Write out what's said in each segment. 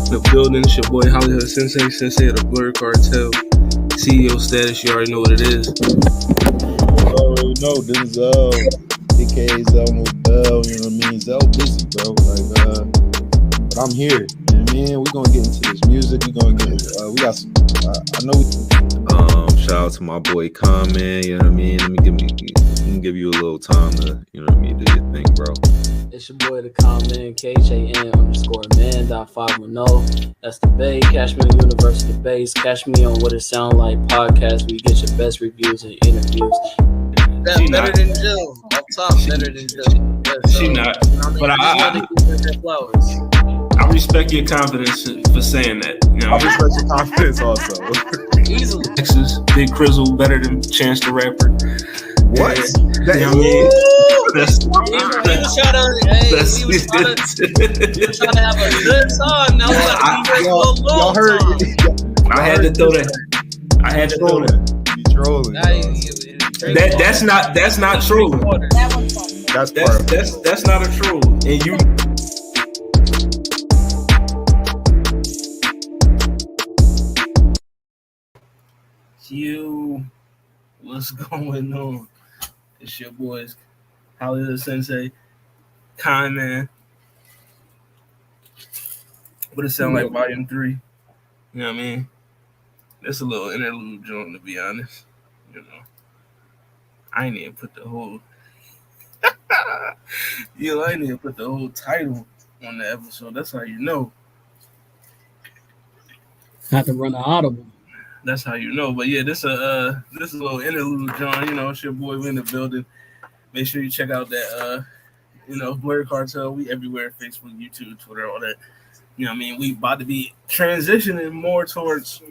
The building, it's your boy Hollywood Sensei of the Blur Cartel. CEO status, you already know what it is. You already know this is aka Zell Nobel, you know what I mean? Zell busy, bro. But I'm here. You know what I mean? We're gonna get into this music. We're gonna get into we got some I know shout out to my boy Common, you know what I mean? Let me give you a little time to, you know what I mean, do your thing, bro. It's your boy the Common, KJN_man.510. That's the Bay. Catch me on University Base. Catch me on What It Sound Like podcast, where you get your best reviews and interviews. That's better than Jill. Up top, better than Jill. Yeah, She not. But I respect your confidence for saying that. You know? I respect your confidence also. Easily. Texas, Big Crizzle, better than Chance the Rapper. What? Yeah. You know what I mean? He was trying to have a good song. Now y'all heard. I had to throw that. You trolling. That's not trolling. That's not a troll. And you. What's going on? It's your boys, Hollywood Sensei, Kind Man. What it sound like, Volume 3? You know what I mean? That's a little interlude joint, to be honest. You know, I ain't even put the whole. I ain't even put the whole title on the episode. That's how you know. Have to run an audible. That's how you know. But yeah, this a little interlude, John. You know, it's your boy. We in the building. Make sure you check out that Blur Cartel. We everywhere: Facebook, YouTube, Twitter, all that. You know what I mean? We about to be transitioning more towards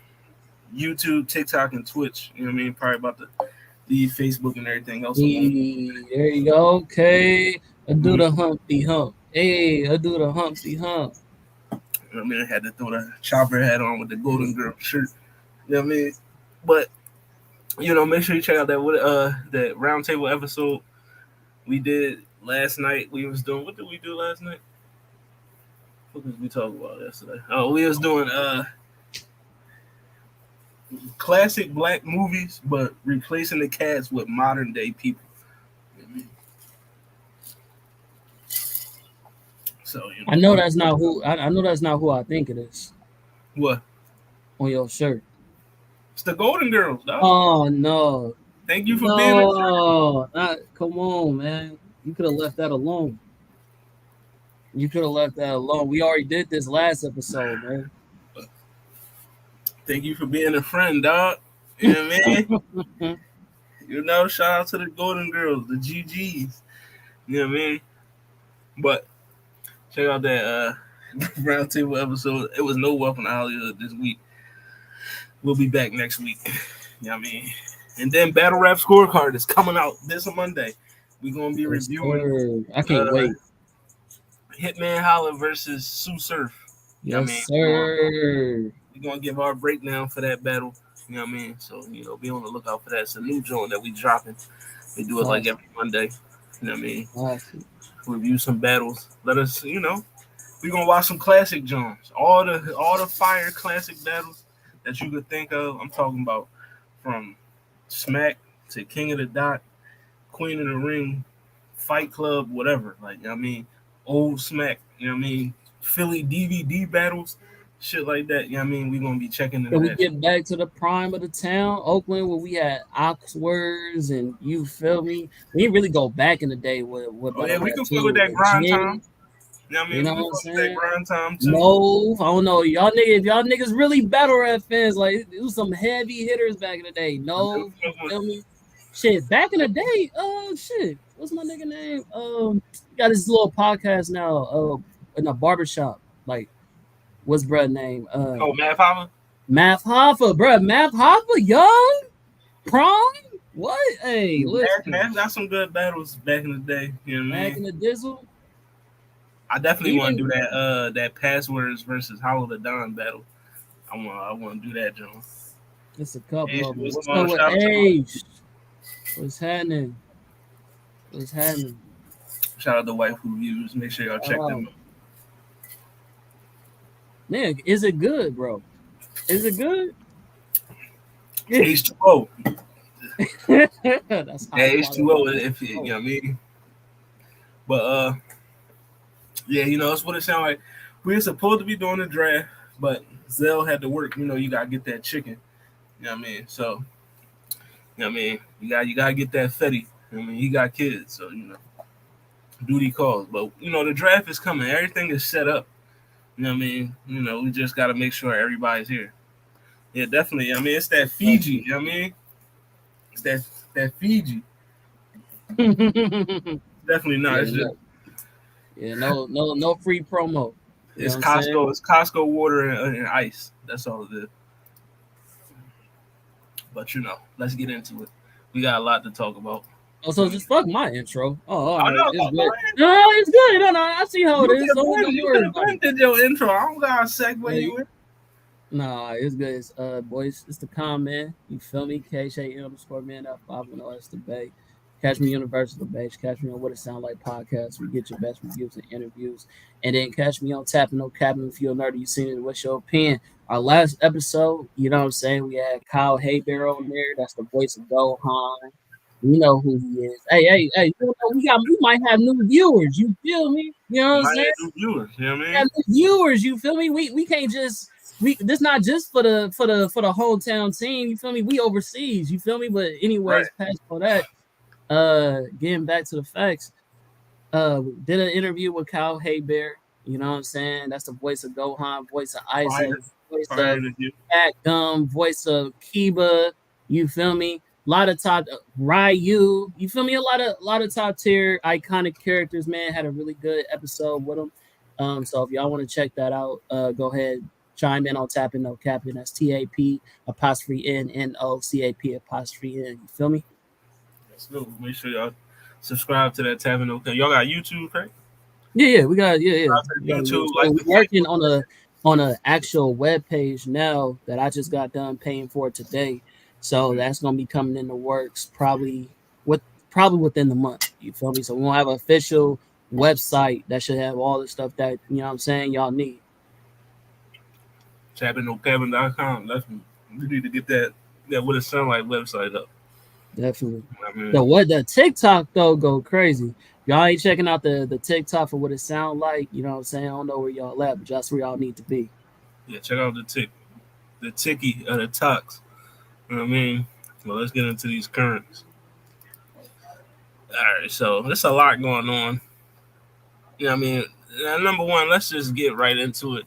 YouTube, TikTok, and Twitch. You know what I mean? Probably about to leave Facebook and everything else. There you go. Okay. I do the Humpty Hump. Hey, I do the Humpty Hump. You know what I mean? I had to throw the chopper hat on with the Golden Girl shirt. You know what I mean? But, make sure you check out that roundtable episode we did last night. What did we do last night? What did we talk about yesterday? Oh, we was doing classic black movies, but replacing the cast with modern day people. You know what I mean? So, I know that's not who I think it is. What? On your shirt. It's the Golden Girls, dog. Oh no! Thank you for being. Come on, man. You could have left that alone. We already did this last episode, man. Thank you for being a friend, dog. You know what I mean? Shout out to the Golden Girls, the GGs. You know what I mean? But check out that roundtable episode. It was no Welcome to Hollywood this week. We'll be back next week. You know what I mean? And then Battle Rap Scorecard is coming out this Monday. We're going to be reviewing. I can't wait. Hitman Holla versus Sue Surf. Yes, sir. We're going to give our breakdown for that battle. You know what I mean? So, be on the lookout for that. It's a new joint that we dropping. We do it like every Monday. You know what I mean? Review some battles. Let us, we're going to watch some classic joints. All the fire classic battles that you could think of. I'm talking about from Smack to King of the Dot, Queen of the Ring, Fight Club, whatever. Like, old Smack, Philly DVD battles, shit like that. We're going to be checking into that. We get back to the prime of the town, Oakland, where we had Oxwords and you feel me? We didn't really go back in the day with we can fuck with that grind time. You know what I'm saying? Grind time too. No, I don't know. If y'all niggas really battle rap fans, like it was some heavy hitters back in the day. No, you feel me? Shit, back in the day, shit. what's my nigga name? He got his little podcast now. In a barbershop. Like, what's bruh name? Oh, Math Hoffa? Math Hoffa, bruh. Math Hoffa, young, prime. What? Hey, listen. Math got some good battles back in the day. You know what I Back mean? in the dizzle. I definitely want to Even do that passwords versus Hollow the Don battle. I want to do that, John. it's a couple Ace, of them. what's What's going up on? with Shout out to my Age? What's happening? What's happening? shout out to Wife Who Views. Make sure y'all check them Oh out. man, is it good, bro? Is it good? H2O. That's Yeah, high quality. H2O if you know what I mean. But yeah, that's what it sounded like. We were supposed to be doing the draft, but Zell had to work. You gotta get that chicken. You know what I mean? So, you gotta get that Fetty. He got kids, so duty calls. But the draft is coming. Everything is set up. You know what I mean? We just gotta make sure everybody's here. Yeah, definitely. It's that Fiji. You know what I mean? It's that Fiji. Definitely not. Yeah, It's just no free promo. You know it's what I'm saying? Costco. It's Costco water and ice. That's all it is. But let's get into it. We got a lot to talk about. Oh, so just fuck my intro. Oh, all I right, know. it's Go good. ahead. No, it's good. No, I see how it You is. could have been. Don't You worry could have about been it. did your intro. I don't got to segue Hey, you in. nah, it's good. It's, boys, it's the calm man. You feel me? KSH_man up 510. That's the Bay. Catch me Universal Bay. Catch me on What It Sound Like podcast. We get your best reviews and interviews. And then catch me on Tapping No Capping. If you're a nerdy, you seen it. What's your opinion? Our last episode, you know what I'm saying? We had Kyle Haybear on there. That's the voice of Gohan. You know who he is. Hey, we might have new viewers. You feel me? You know what You I'm might saying? have new viewers. You know what I Have mean? new viewers. You feel me? We can't just this not just for the hometown team. You feel me? We overseas. You feel me? But Right. anyways, past all that. Getting back to the facts. Did an interview with Kyle Haybear. You know what I'm saying? That's the voice of Gohan, voice of Fire. Isaac, voice Fire of interview. Fat Gum, voice of Kiba. You feel me? A lot of top Ryu. You feel me? A lot of top tier iconic characters. Man, had a really good episode with them. So if y'all want to check that out, go ahead, chime in on Tapping No Capping. That's TAP apostrophe NNOCAP apostrophe N. You feel me? Let's go. Make sure y'all subscribe to that Tavern Okay. Y'all got YouTube, right? Yeah, we got Subscribe to we got YouTube, so like we're the working Facebook. on a actual web page now that I just got done paying for today. So that's gonna be coming in the works probably within the month. You feel me? So we gonna have an official website that should have all the stuff that you know what I'm saying y'all need. TappingNoCabin.com. We need to get that What It Sound Like website up. Definitely. I mean, The TikTok though go crazy. Y'all ain't checking out the TikTok for what it sound like. You know what I'm saying? I don't know where y'all at, but that's where y'all need to be. yeah, check out the Tiki, the Tux. You know what I mean? Well, let's get into these currents. All right, so there's a lot going on. You know what I mean? Number one, let's just get right into it.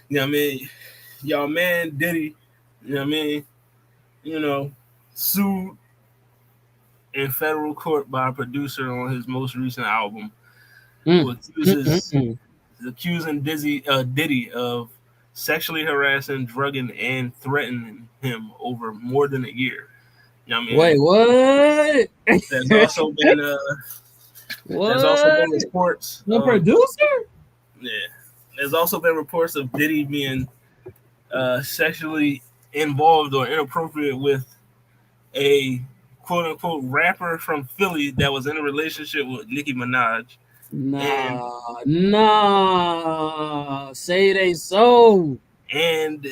You know what I mean? Y'all man Diddy, you know what I mean? Sued in federal court by a producer on his most recent album Mm, who mm, mm, mm. accusing Diddy of sexually harassing, drugging, and threatening him over more than a year. You know what I Wait, mean? what? There's also been uh, there's also What? been reports The of producer? yeah. There's also been reports of Diddy being sexually involved or inappropriate with a quote unquote rapper from Philly that was in a relationship with Nicki Minaj and Nah. Say it ain't so. and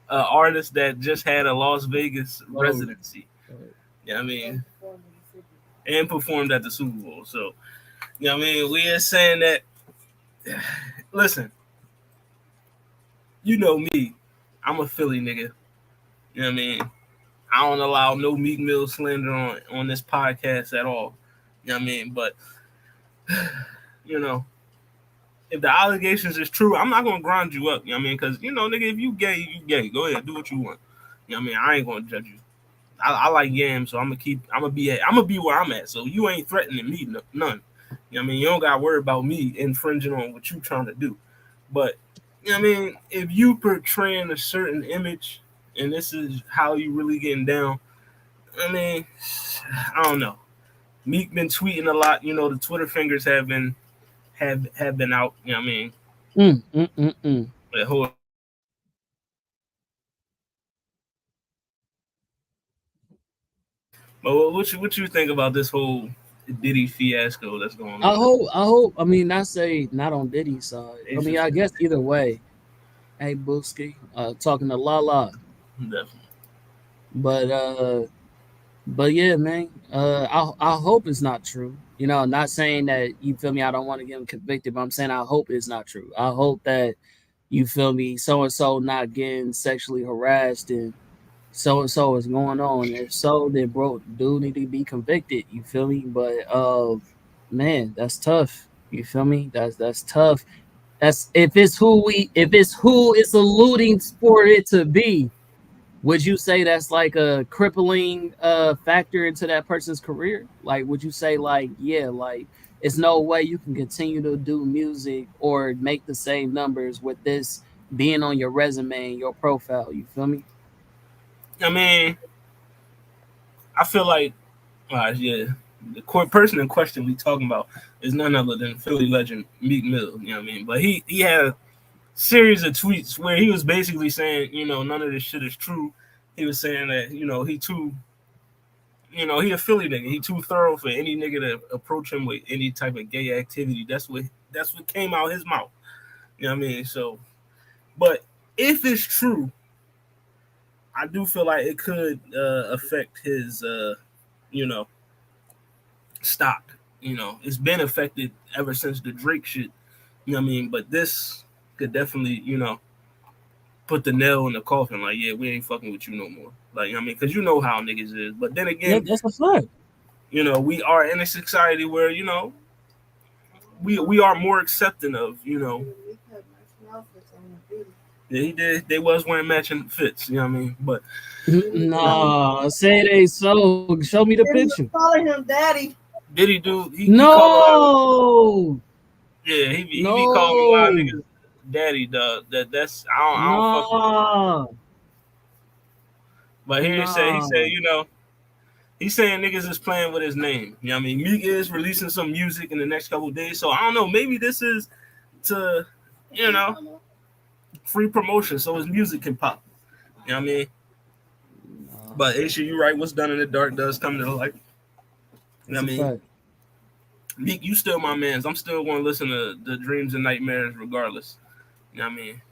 artist that just had a Las Vegas Oh, residency. You know what I mean? And performed at the Super Bowl. So, you know what I mean? We are saying that, listen, you know me. I'm a Philly nigga. You know what I mean? I don't allow no Meek Mill slander on this podcast at all. You know what I mean? But, you know, if the allegations is true, I'm not gonna grind you up. You know what I mean? Because nigga, if you gay, you gay. Go ahead, do what you want. You know what I mean? I ain't gonna judge you. I like Yam, so I'm gonna be where I'm at. So you ain't threatening me, none. You know what I mean? You don't got to worry about me infringing on what you trying to do. But you know what I mean? If you portraying a certain image and this is how you really getting down, I mean, I don't know. Meek been tweeting a lot. You know, the Twitter fingers have been out. You know what I mean? Mm, mm, mm, mm. The whole But what you think about this whole Diddy fiasco that's going on? I hope. I mean, not say not on Diddy's side. I It's mean, just I guess either way. Hey, Booski, talking to Lala, definitely. but yeah, man. I hope it's not true. You know, not saying that you feel me. I don't want to get him convicted, but I'm saying I hope it's not true. I hope that you feel me. So and so not getting sexually harassed and so is going on. If so, then bro, dude need to be convicted. You feel me? But man, that's tough. You feel me? That's tough. That's if it's who it's alluding for it to be. Would you say that's like a crippling factor into that person's career? Like, would you say like, yeah, like it's no way you can continue to do music or make the same numbers with this being on your resume and your profile? You feel me? I mean, I feel like, yeah, the person in question we talking about is none other than Philly legend Meek Mill. You know what I mean? But he had a series of tweets where he was basically saying, you know, none of this shit is true. He was saying that, you know, he a Philly nigga. He too thorough for any nigga to approach him with any type of gay activity. That's what came out his mouth. You know what I mean? So, but if it's true, I do feel like it could affect his, you know, stock. You know, it's been affected ever since the Drake shit. You know what I mean? But this could definitely, you know, put the nail in the coffin. Like, yeah, we ain't fucking with you no more. Like, you know what I mean, because you know how niggas is. But then Yeah, again, that's a fact. you know, we are in a society where you know we are more accepting of, you know. Yeah, he did. They was wearing matching fits. You know what I mean? But you know, Nah, say they so. Show me the picture. Calling him daddy. did he do? He called a lot of No, yeah. He be calling a lot of no, niggas daddy. Dog. That's I don't fuck with it. nah, But here he said, nah. you know, he's saying niggas is playing with his name. You know what I mean? Meek is releasing some music in the next couple of days. So I don't know. Maybe this is to, you know, free promotion so his music can pop. You know what I mean? Nah, But Aisha, you right. What's done in the dark does come to the light. You know that's what a I mean? fact. Meek, you still my man's. I'm still going to listen to the Dreams and Nightmares regardless. You know what I mean?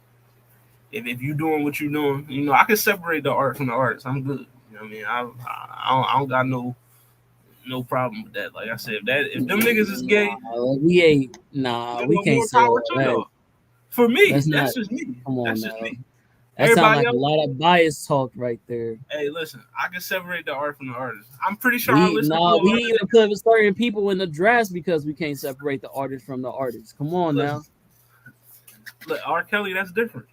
If you doing what you doing, you know, I can separate the art from the artist. I'm good. You know what I mean? I don't got no problem with that. Like I said, if them niggas is gay, Nah, we ain't. Nah, you we know, can't more say power all to that. y'all. For me, That's not. that's just me. Come on That's just now. me. That sounds Everybody like a else, lot of bias talk right there. hey, listen, I can separate the art from the artist. I'm pretty sure I listen to a We lot of even put certain people in the drafts because we can't separate the artist from the artist. Come on listen, now. look, R. Kelly, that's different.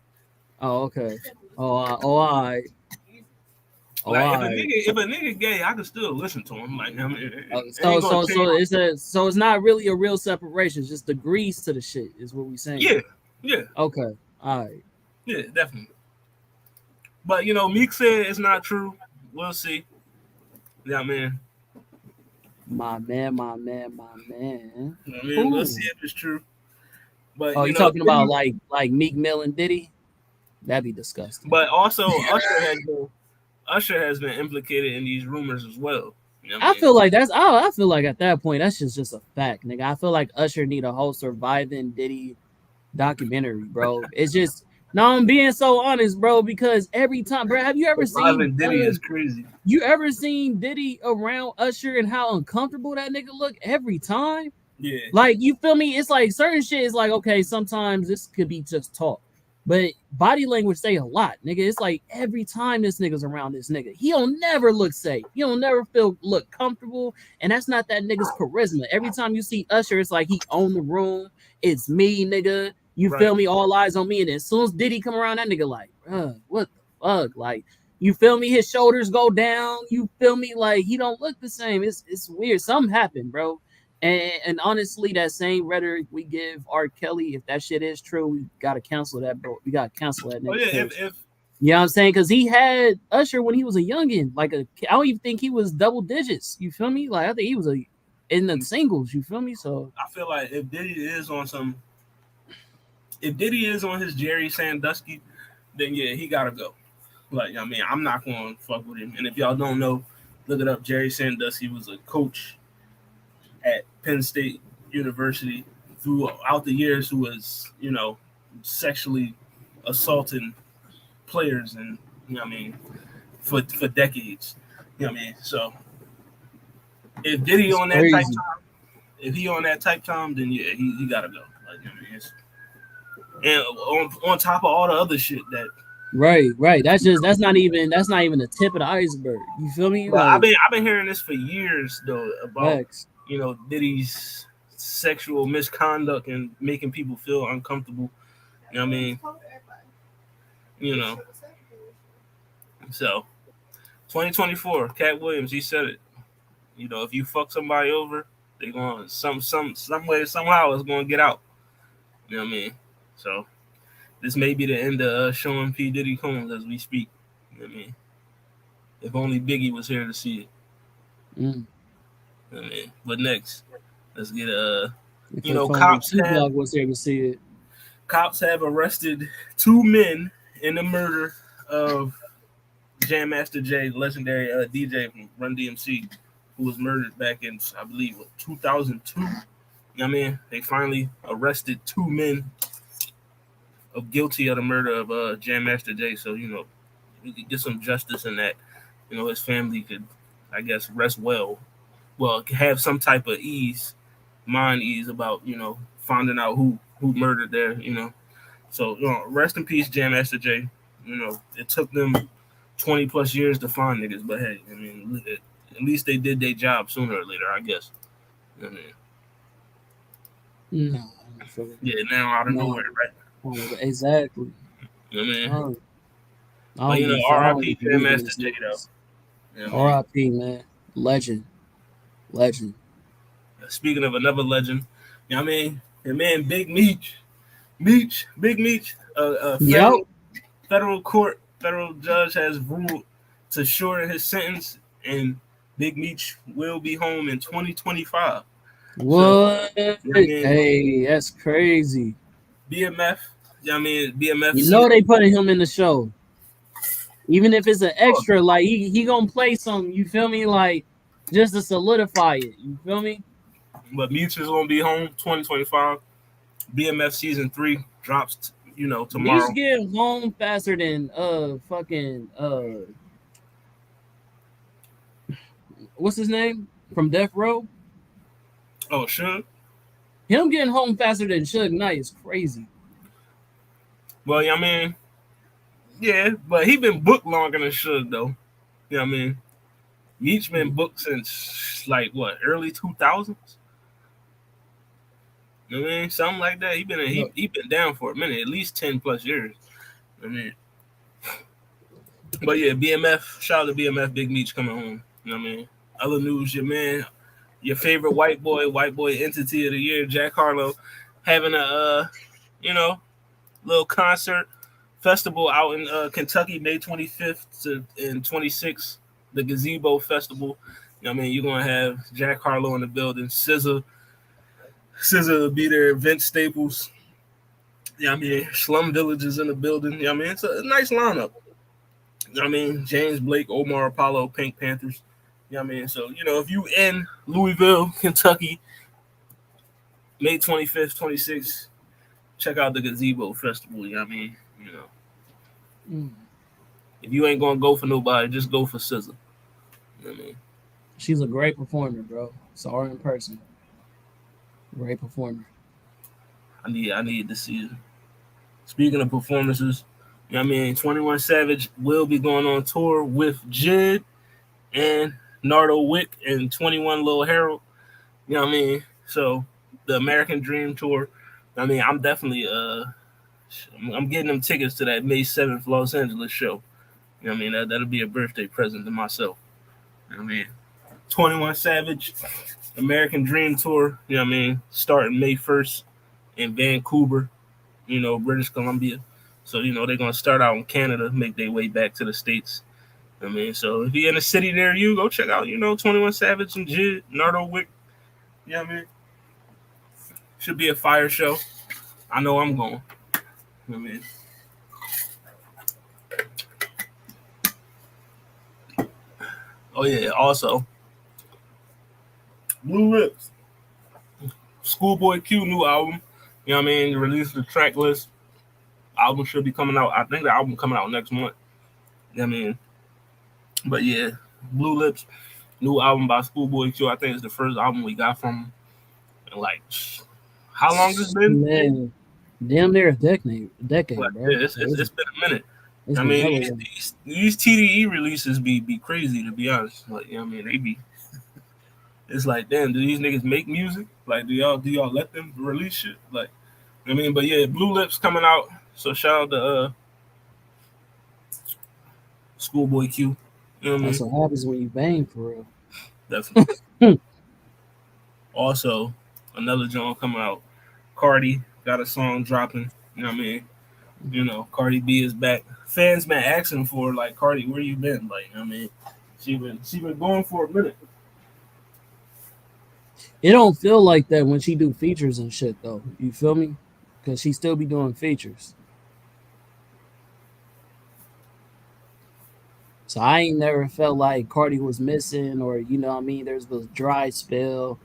Oh, okay. All right. Oh, Like all right. if a nigga gay, I can still listen to him. Like I mean, it So ain't gonna change. it's not really a real separation. It's just degrees to the shit is what we saying. Yeah, yeah, Okay. All right. yeah, definitely. But you know, Meek said it's not true. We'll see. Yeah, man. My man, my man, my man. You know what I mean, we'll see Who? if it's true. But Oh, you you know, talking about like Meek Mill and Diddy? That'd be disgusting. but also Usher has been implicated in these rumors as well. You know what I I mean? feel like I feel like at that point that's just a fact, nigga. I feel like Usher need a whole surviving Diddy documentary, bro. It's just no, I'm being so honest, bro, because every time, bro, have you ever seen Surviving Diddy is crazy. you ever seen Diddy around Usher and how uncomfortable that nigga look every time? Yeah, Like, you feel me? It's like certain shit is like, okay, sometimes this could be just talk. But body language say a lot, nigga. It's like every time this nigga's around this nigga, he don't never look safe. He don't never look comfortable. And that's not that nigga's charisma. Every time you see Usher, it's like he own the room. It's me, nigga. You right. feel me? All eyes on me. And as soon as Diddy come around, that nigga like, what the fuck? Like, You feel me? His shoulders go down. You feel me? Like he don't look the same. It's weird. Something happened, bro. And honestly, that same rhetoric we give R. Kelly, if that shit is true, we gotta cancel that, bro. We gotta cancel that Oh nigga. yeah, Cause if you know what I'm saying? Because he had Usher when he was a youngin. I don't even think he was double digits. You feel me? Like I think he was in the singles. You feel me? So I feel like if Diddy is on his Jerry Sandusky, then yeah, he gotta go. Like, I mean, I'm not going to fuck with him. And if y'all don't know, look it up. Jerry Sandusky was a coach at Penn State University throughout the years who was, sexually assaulting players and, I mean, for decades. You know what I mean? So if Diddy it's on that type crazy. time, if he on that type time, then yeah, he got to go. Like, I mean, and on top of all the other shit that Right. That's not even the tip of the iceberg. You feel me? But I've Like been I've been hearing this for years though about facts. Diddy's sexual misconduct and making people feel uncomfortable. You know what I mean? You know. So 2024, Cat Williams, he said it. If you fuck somebody over, they going some way somehow it's gonna get out. You know what I mean? So this may be the end of showing P Diddy Combs as we speak. You know what I mean? If only Biggie was here to see it. Mm. You know what I mean? But next, let's get If only cops have Tupac was here to see it. arrested two men in the murder of Jam Master Jay, legendary DJ from Run DMC, who was murdered back in, I believe, 2002. You know what I mean? They finally arrested two men of guilty of the murder of Jam Master Jay. So, we could get some justice in that. His family could, I guess, rest well. Well, have some type of mind ease about, finding out who murdered their. So, rest in peace, Jam Master Jay. It took them 20 plus years to find niggas, but hey, I mean, at least they did their job sooner or later, I guess. I mean, No, I don't feel it. yeah, now out of No, nowhere, right? exactly. I I mean, don't, I but don't give a fuck. I don't R.I.P. even Jam believe in Master these Jay though. niggas. You know what I mean? R.I.P. Man, legend, legend. Speaking of another legend, you know what I mean? Your man Big Big Meech, a Yep. federal judge has ruled to shorten his sentence, and Big Meech will be home in 2025. So, What? you know what I mean? Hey, that's crazy. BMF, you know what I mean? BMF You know season. they putting him in the show, even if it's an Oh, extra. Like he gonna play some. You feel me? Like just to solidify it. You feel me? but Meech is gonna be home 2025. BMF season 3 drops, Me's tomorrow. getting home faster than fucking what's his name from Death Row. Oh, sure. Him getting home faster than Suge Knight is crazy. Well, yeah, I mean, yeah, but he been booked longer than Suge though. You know what I mean? Meech been booked since like what, early 2000s. You know what I mean? Something like that. He been down for a minute, at least 10 plus years. I mean, but yeah, BMF. Shout out to BMF. Big Meech coming home. You know what I mean? Other news, your man, your favorite white boy entity of the year, Jack Harlow, having a little concert festival out in Kentucky, May 25th and 26th, the Gazebo Festival. You know what I mean? You're gonna have Jack Harlow in the building, SZA will be there, Vince Staples. You know what I mean? Slum Villages in the building. You know what I mean? It's a nice lineup. You know what I mean? James Blake, Omar Apollo, Pink Panthers. You know what I mean? So, if you in Louisville, Kentucky, May 25th, 26th, check out the Gazebo Festival. You know what I mean? Mm. If you ain't gonna go for nobody, just go for SZA. You know what I mean? She's a great performer, bro. Saw her in person. Great performer. I need to see it. Speaking of performances, you know what I mean? 21 Savage will be going on tour with Jid and Nardo Wick and 21 Lil Harold. You know what I mean? So the American Dream Tour. I mean, I'm definitely I'm getting them tickets to that May 7th Los Angeles show. You know what I mean? That'll be a birthday present to myself. You know what I mean? 21 Savage, American Dream Tour, you know what I mean? Starting May 1st in Vancouver, British Columbia. So, they're going to start out in Canada, make their way back to the States. I mean, so if you're in a city near you, go check out, 21 Savage and Jid, Nardo Wick. You know what I mean? Should be a fire show. I know I'm going. You know what I mean? Oh, yeah. Also, Blue Lips, Schoolboy Q new album. You know what I mean? Release the track list. Album should be coming out. I think the album coming out next month. You know what I mean? But yeah, Blue Lips, new album by Schoolboy Q. I think it's the first album we got from him. And like, how long has it been? Man, damn near a decade, Like, bro. yeah, So it's been a minute. it's I been mean, hella these, long. these, these TDE releases be crazy to be honest. Like, you know what I mean? They be. It's like, damn, do these niggas make music? Like, do y'all let them release shit? Like, I mean, but yeah, Blue Lips coming out. So shout out to Schoolboy Q. You know what I That's mean? what happens when you bang for real. Definitely. Also, another joint coming out. Cardi got a song dropping. You know what I mean? Cardi B is back. Fans been asking for like Cardi, where you been? Like, I mean, she been going for a minute. It don't feel like that when she do features and shit though. You feel me? Because she still be doing features. So I ain't never felt like Cardi was missing or you know what I mean. There's this dry spell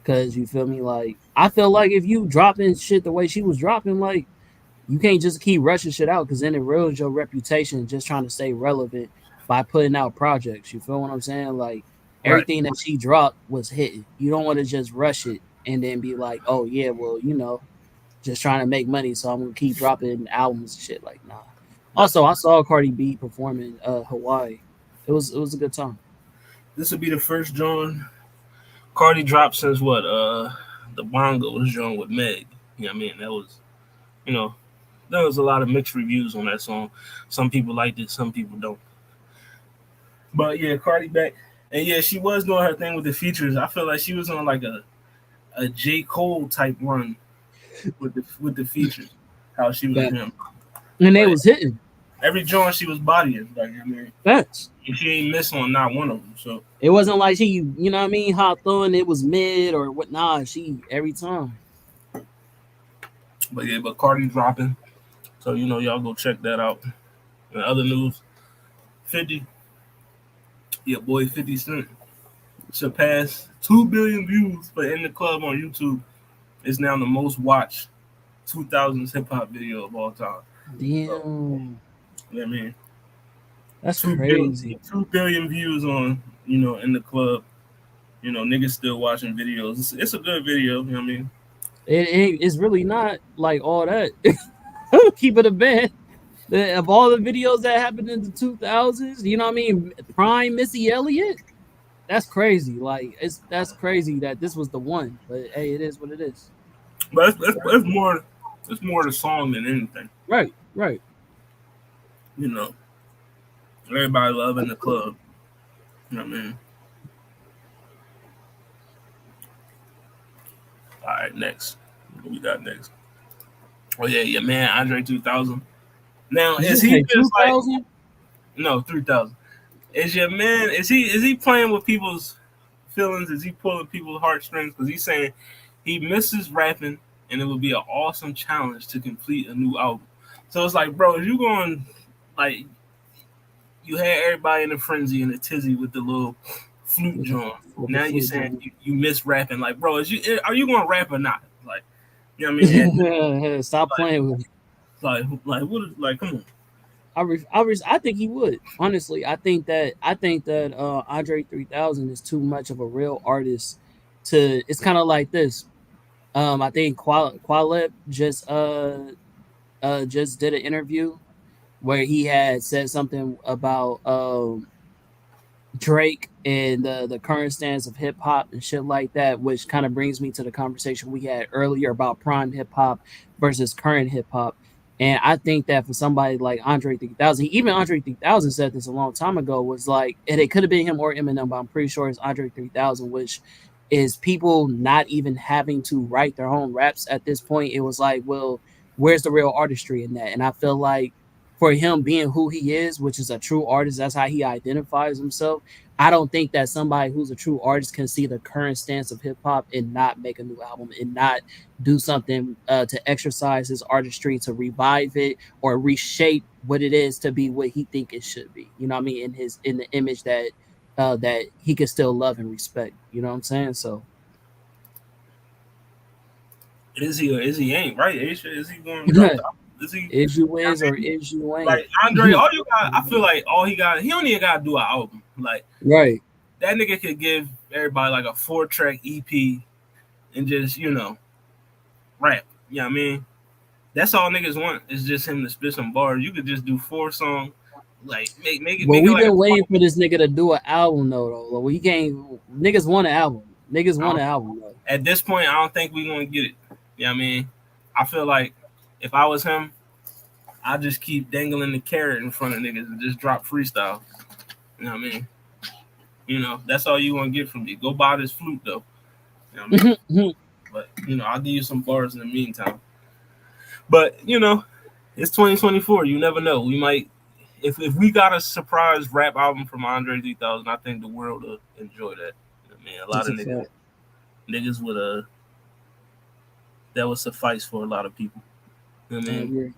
because you feel me. Like I feel like if you dropping shit the way she was dropping, like you can't just keep rushing shit out because then it ruins your reputation just trying to stay relevant by putting out projects. You feel what I'm saying? Like Right. everything that she dropped was hitting. You don't want to just rush it and then be like, oh yeah, well, just trying to make money, so I'm gonna keep dropping albums and shit. Like, nah. Also, Definitely. I saw Cardi B perform in Hawaii. It was a good time. This will be the first joint Cardi dropped since what? The Bongos joint with Meg. You know what I mean? You know, there was a lot of mixed reviews on that song. Some people liked it, some people don't. But yeah, Cardi back. And yeah, she was doing her thing with the features. I feel like she was on like a J. Cole type run with the features. How she was But him. and they Like was hitting. every joint she was bodying. Like, I mean, Facts. she ain't miss on not one of them. So It wasn't like she, you know what I mean, hot throwing it was mid or what. Nah, she every time. but yeah, but Cardi dropping. So y'all go check that out. And other news, 50, your boy 50 Cent surpassed 2 billion views for In the Club on YouTube. It's now the most watched 2000s hip hop video of all time. So, Damn, I mean, that's 2 billion, crazy. 2 billion views on In the Club. Niggas still watching videos. It's a good video. You know what I mean? It's really not like all that. Keep it a bit. Of all the videos that happened in the 2000s, you know what I mean? Prime Missy Elliott. That's crazy. Like that's crazy that this was the one. But hey, it is what it is. But it's more the song than anything. Right, right. You know, everybody love In the Club. You know what I mean? All right, next. What we got next? Oh yeah, your man Andre 2000. Now Did is you he say just like 2000? no 3000? Is your man? Is he playing with people's feelings? Is he pulling people's heartstrings? Because he's saying he misses rapping, and it would be an awesome challenge to complete a new album. So it's like, bro, if you going like you had everybody in a frenzy and a tizzy with the little flute With the drum. with the Now you flute saying drum. you miss rapping. Like, bro, are you gonna rap or not? Like, you know what I mean? Stop playing with it. Like what? Like, come on. I think he would. Honestly, I think that Andre 3000 is too much of a real artist to. It's kind of like this. I think Qualep just did an interview where he had said something about Drake and the current stance of hip hop and shit like that, which kind of brings me to the conversation we had earlier about prime hip hop versus current hip hop. And I think that for somebody like Andre 3000, even Andre 3000 said this a long time ago, was like, and it could have been him or Eminem, but I'm pretty sure it's Andre 3000, which is people not even having to write their own raps at this point. It was like, well, where's the real artistry in that? And I feel like for him being who he is, which is a true artist, that's how he identifies himself. I don't think that somebody who's a true artist can see the current stance of hip hop and not make a new album and not do something to exercise his artistry to revive it or reshape what it is to be what he think it should be. You know what I mean? In the image that that he can still love and respect. You know what I'm saying? So Is he or is he ain't right? Is he going to drop the album? Is he? is you I is or mean, is you ain't. like Andre, all you got, I feel like all he got, he don't even got to do an album. Like Right. that nigga could give everybody like a 4-track EP and just rap. You know what I mean? That's all niggas want is just him to spit some bars. You could just do 4 songs, like Well, make it we've like a been waiting for this nigga to do an album though. Like, we can't. Niggas want an album. Niggas want an album though. at this point. I don't think we gonna get it. You know what I mean? I feel like if I was him, I just keep dangling the carrot in front of niggas and just drop freestyle. You know what I mean? That's all you want to get from me. Go buy this flute though. You know what I mean? But I'll give you some bars in the meantime. But it's 2024. You never know. We might, if we got a surprise rap album from Andre 3000, I think the world will enjoy that. I mean, a lot That's of a fact. niggas would that would suffice for a lot of people. You know what I I mean? agree.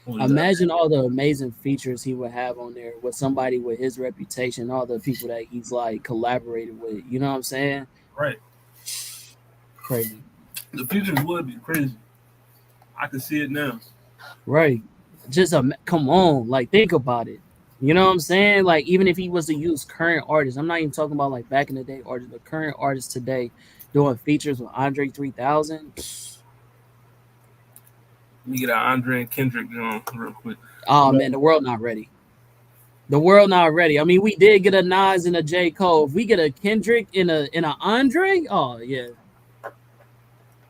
What was that? Imagine all the amazing features he would have on there with somebody with his reputation, all the people that he's like collaborated with. You know what I'm saying? Right. Crazy. The futures would be crazy. I can see it now. Right. Just come on, like think about it. You know what I'm saying? Like even if he was to use current artists, I'm not even talking about like back in the day artists, but current artists today doing features with Andre 3000. Let me get an Andre and Kendrick on real quick. Oh man, the world not ready. The world not ready. I mean, we did get a Nas and a J. Cole. If we get a Kendrick and a Andre, oh yeah.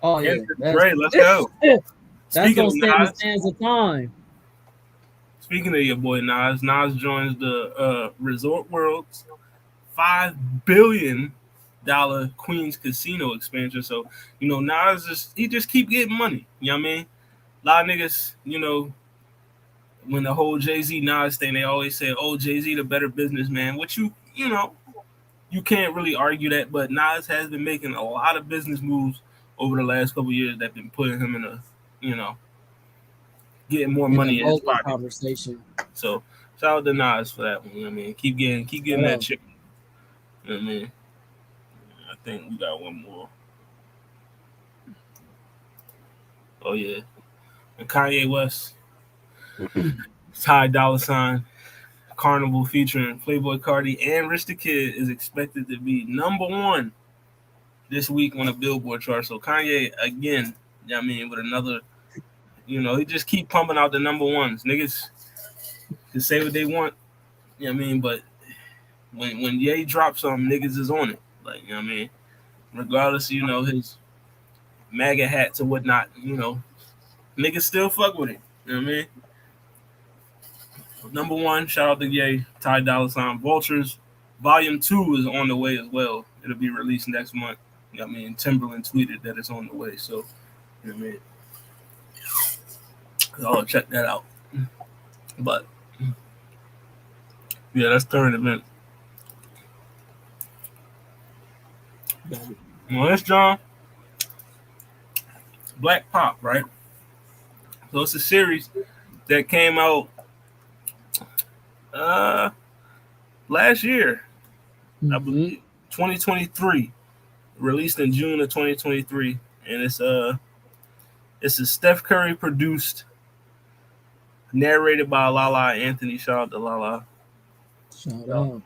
Oh yeah. Kendrick, Dre, let's go. That's Speaking gonna of stand the Nas, sands of time. speaking of your boy Nas joins the Resort World's $5 billion Queens Casino expansion. So Nas just keep getting money. You know what I mean? A lot of niggas, when the whole Jay-Z Nas thing, they always say, "Oh, Jay-Z the better businessman," which you can't really argue that. But Nas has been making a lot of business moves over the last couple of years that been putting him in a, getting more In the money in his mogul pocket. conversation. So shout out to Nas for that one. You know what I mean? Keep getting that chick. You know what I mean? I think we got one more. Oh yeah, and Kanye West, Ty Dolla Sign, Carnival featuring Playboy Cardi and Rich the Kid is expected to be #1 this week on the Billboard chart. So Kanye again, you know what I mean, with another, he just keep pumping out the #1s. Niggas can say what they want, you know what I mean, but when Ye drops something, niggas is on it. Like, you know what I mean? Regardless, his MAGA hats or whatnot, niggas still fuck with it. You know what I mean? #1, shout out to Ye, Ty Dolla Sign. Vultures Volume 2 is on the way as well. It'll be released next month. You know what I mean? Timberland tweeted that it's on the way. So, you know what I mean? I'll check that out. But, yeah, that's current event. Well, this John, Black Pop, right? So it's a series that came out last year, I believe, 2023, released in June of 2023, and it's a Steph Curry produced, narrated by Lala Anthony. Shout out to Lala. Shout out.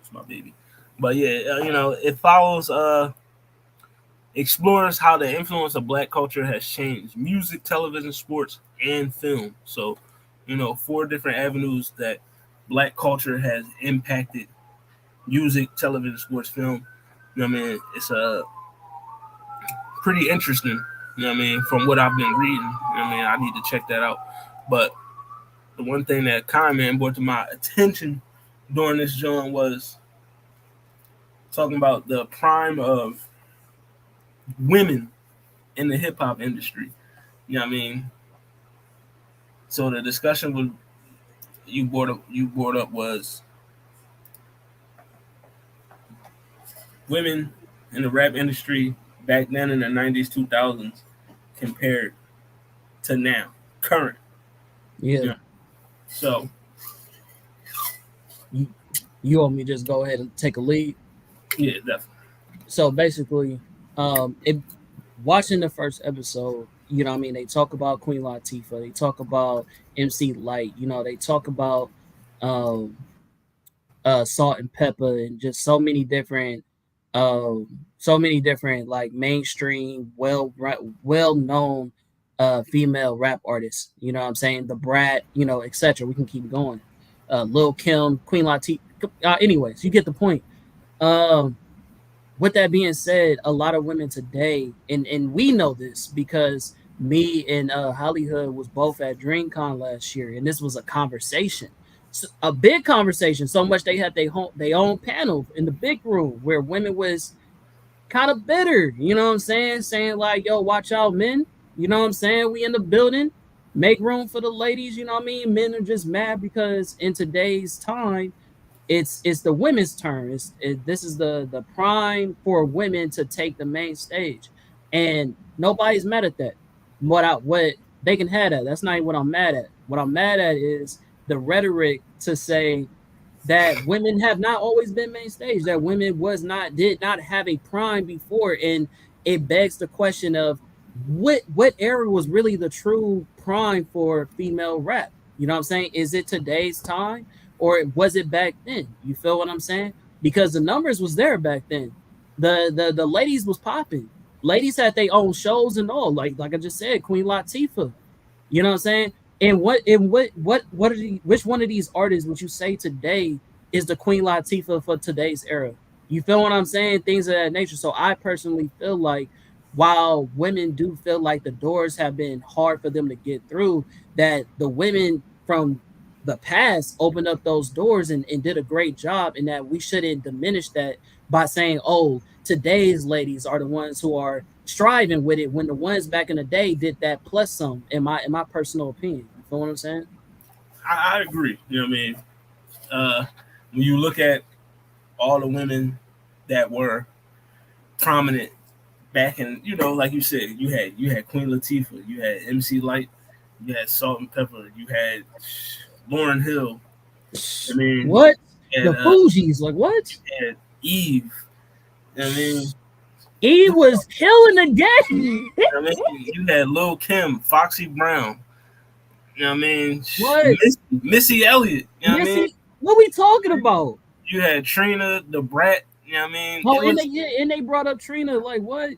It's my baby. But yeah, it follows, explores how the influence of Black culture has changed music, television, sports, and film. So, 4 different avenues that Black culture has impacted music, television, sports, film. You know what I mean? It's pretty interesting. You know what I mean? From what I've been reading, you know what I mean, I need to check that out. But the one thing that Con brought to my attention during this joint was talking about the prime of women in the hip hop industry. You know what I mean? So the discussion was you brought up was women in the rap industry back then in the 90s, 2000s compared to now, current. Yeah. You know? So You, you want me to just go ahead and take a lead? yeah, definitely. So basically, it watching the first episode, you know what I mean, they talk about Queen Latifah, they talk about MC Light, you know, they talk about um Salt and Pepper and just so many different like mainstream well known female rap artists, you know what I'm saying, the Brat, you know, etc. We can keep going. Lil Kim, Queen Latifah, anyways, you get the point. um with that being said, a lot of women today, and we know this because me and Hollywood was both at DreamCon last year, and this was a conversation, a big conversation. So much they had their own panel in the big room where women was kind of bitter. You know what I'm saying? Saying like, "Yo, watch out, men." You know what I'm saying? We in the building, make room for the ladies. You know what I mean? Men are just mad because in today's time it's the women's turn. This is the prime for women to take the main stage, and nobody's mad at that. What they can have that. That's not even what I'm mad at. What I'm mad at is the rhetoric to say that women have not always been main stage. That women did not have a prime before, and it begs the question of what era was really the true prime for female rap. You know what I'm saying? Is it today's time? Or was it back then? You feel what I'm saying? Because the numbers was there back then. The ladies was popping. Ladies had their own shows and all. Like I just said, Queen Latifah. You know what I'm saying? And what are which one of these artists would you say today is the Queen Latifah for today's era? You feel what I'm saying? Things of that nature. So I personally feel like while women do feel like the doors have been hard for them to get through, that the women from the past opened up those doors and did a great job, and that we shouldn't diminish that by saying, oh, today's ladies are the ones who are striving with it when the ones back in the day did that plus some, in my personal opinion. You feel what I'm saying? I agree. You know what I mean? When you look at all the women that were prominent back in, like you said, you had Queen Latifah, you had MC Light, you had Salt and Pepper, you had Lauren Hill. I mean, What? and The Fugees, like what? you had Eve. I mean, He was killing the game. you had Lil Kim, Foxy Brown. You know what I mean? What? Missy Elliott. You know what I mean? Missy, what we talking about? You had Trina, the Brat. You know what I mean? Oh, and they brought up Trina. Like what?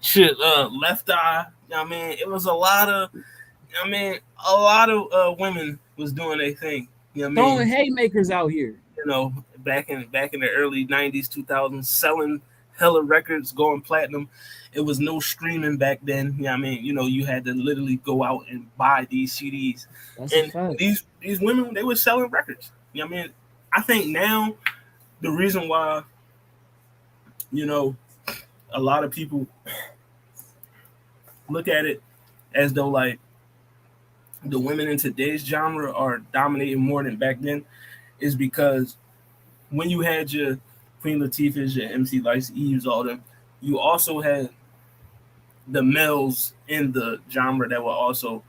Shit, Left Eye. You know what I mean? It was a lot of. I mean, a lot of women was doing their thing. You know what I mean? Throwing haymakers out here. Back in the early '90s, 2000s, selling hella records, going platinum. It was no streaming back then. You know what I mean? You had to literally go out and buy these CDs. That's and a fact. these women, they were selling records. You know what I mean? I think now the reason why, a lot of people look at it as though like the women in today's genre are dominating more than back then is because when you had your Queen Latifahs, your MC Lights, Eves, all them, you also had the males in the genre that were also,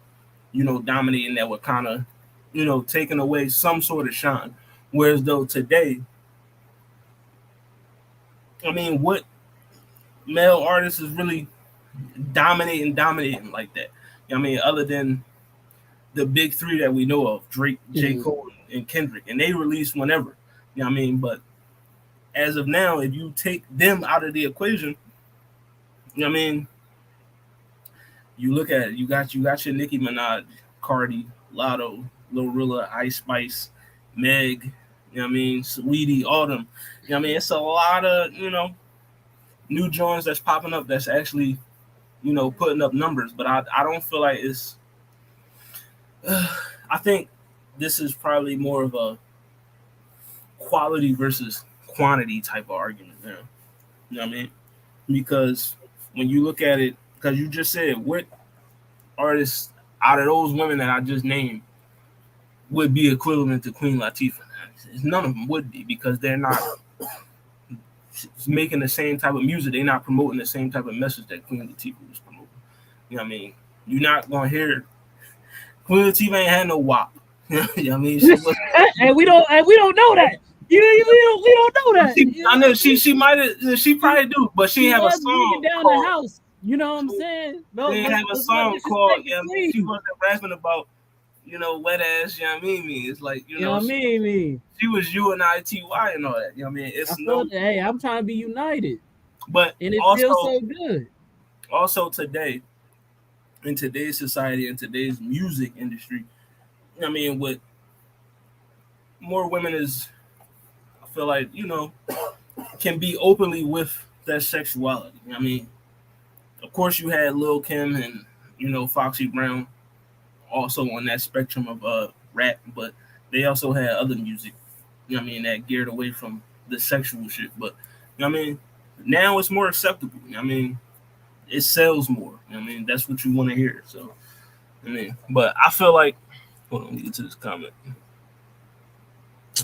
dominating, that were kind of, taking away some sort of shine. Whereas though today, I mean, what male artist is really dominating like that? I mean, other than the big three that we know of, Drake, J. Cole, and Kendrick, and they release whenever. You know what I mean? But as of now, if you take them out of the equation, you know what I mean? You look at it, you got your Nicki Minaj, Cardi, Lotto, Glorilla, Ice Spice, Meg, you know what I mean, Sweetie, all them. You know what I mean? It's a lot of, new joints that's popping up that's actually, putting up numbers. But I don't feel like it's. I think this is probably more of a quality versus quantity type of argument now. You know what I mean? Because when you look at it, because you just said what artists out of those women that I just named would be equivalent to Queen Latifah. None of them would be because they're not making the same type of music. They're not promoting the same type of message that Queen Latifah was promoting. You know what I mean? You're not gonna hear Queen Latifah ain't had no WAP. You know what I mean? She was, and we don't know that. We don't know that. I know she might have, she probably do, but she have a was bringing song down called. the house. You know what I'm saying? No, They have a let's not song disrespect called. the Yeah, I mean, she queen. wasn't rapping about wet ass. You know what I mean? It's like You know what I mean? she was UNITY and all that. You know what I mean? I It's feel no, hey, I'm trying to be united, but and it feels so good. also today in today's society in today's music industry, you know what I mean, with more women is, I feel like can be openly with their sexuality. You know what I mean, of course you had Lil Kim and Foxy Brown also on that spectrum of rap, but they also had other music. You know what I mean, that geared away from the sexual shit. But you know what I mean, now it's more acceptable. You know what I mean, it sells more. You know what I mean, that's what you want to hear. So I mean, but I feel like hold on, let me get to this comment.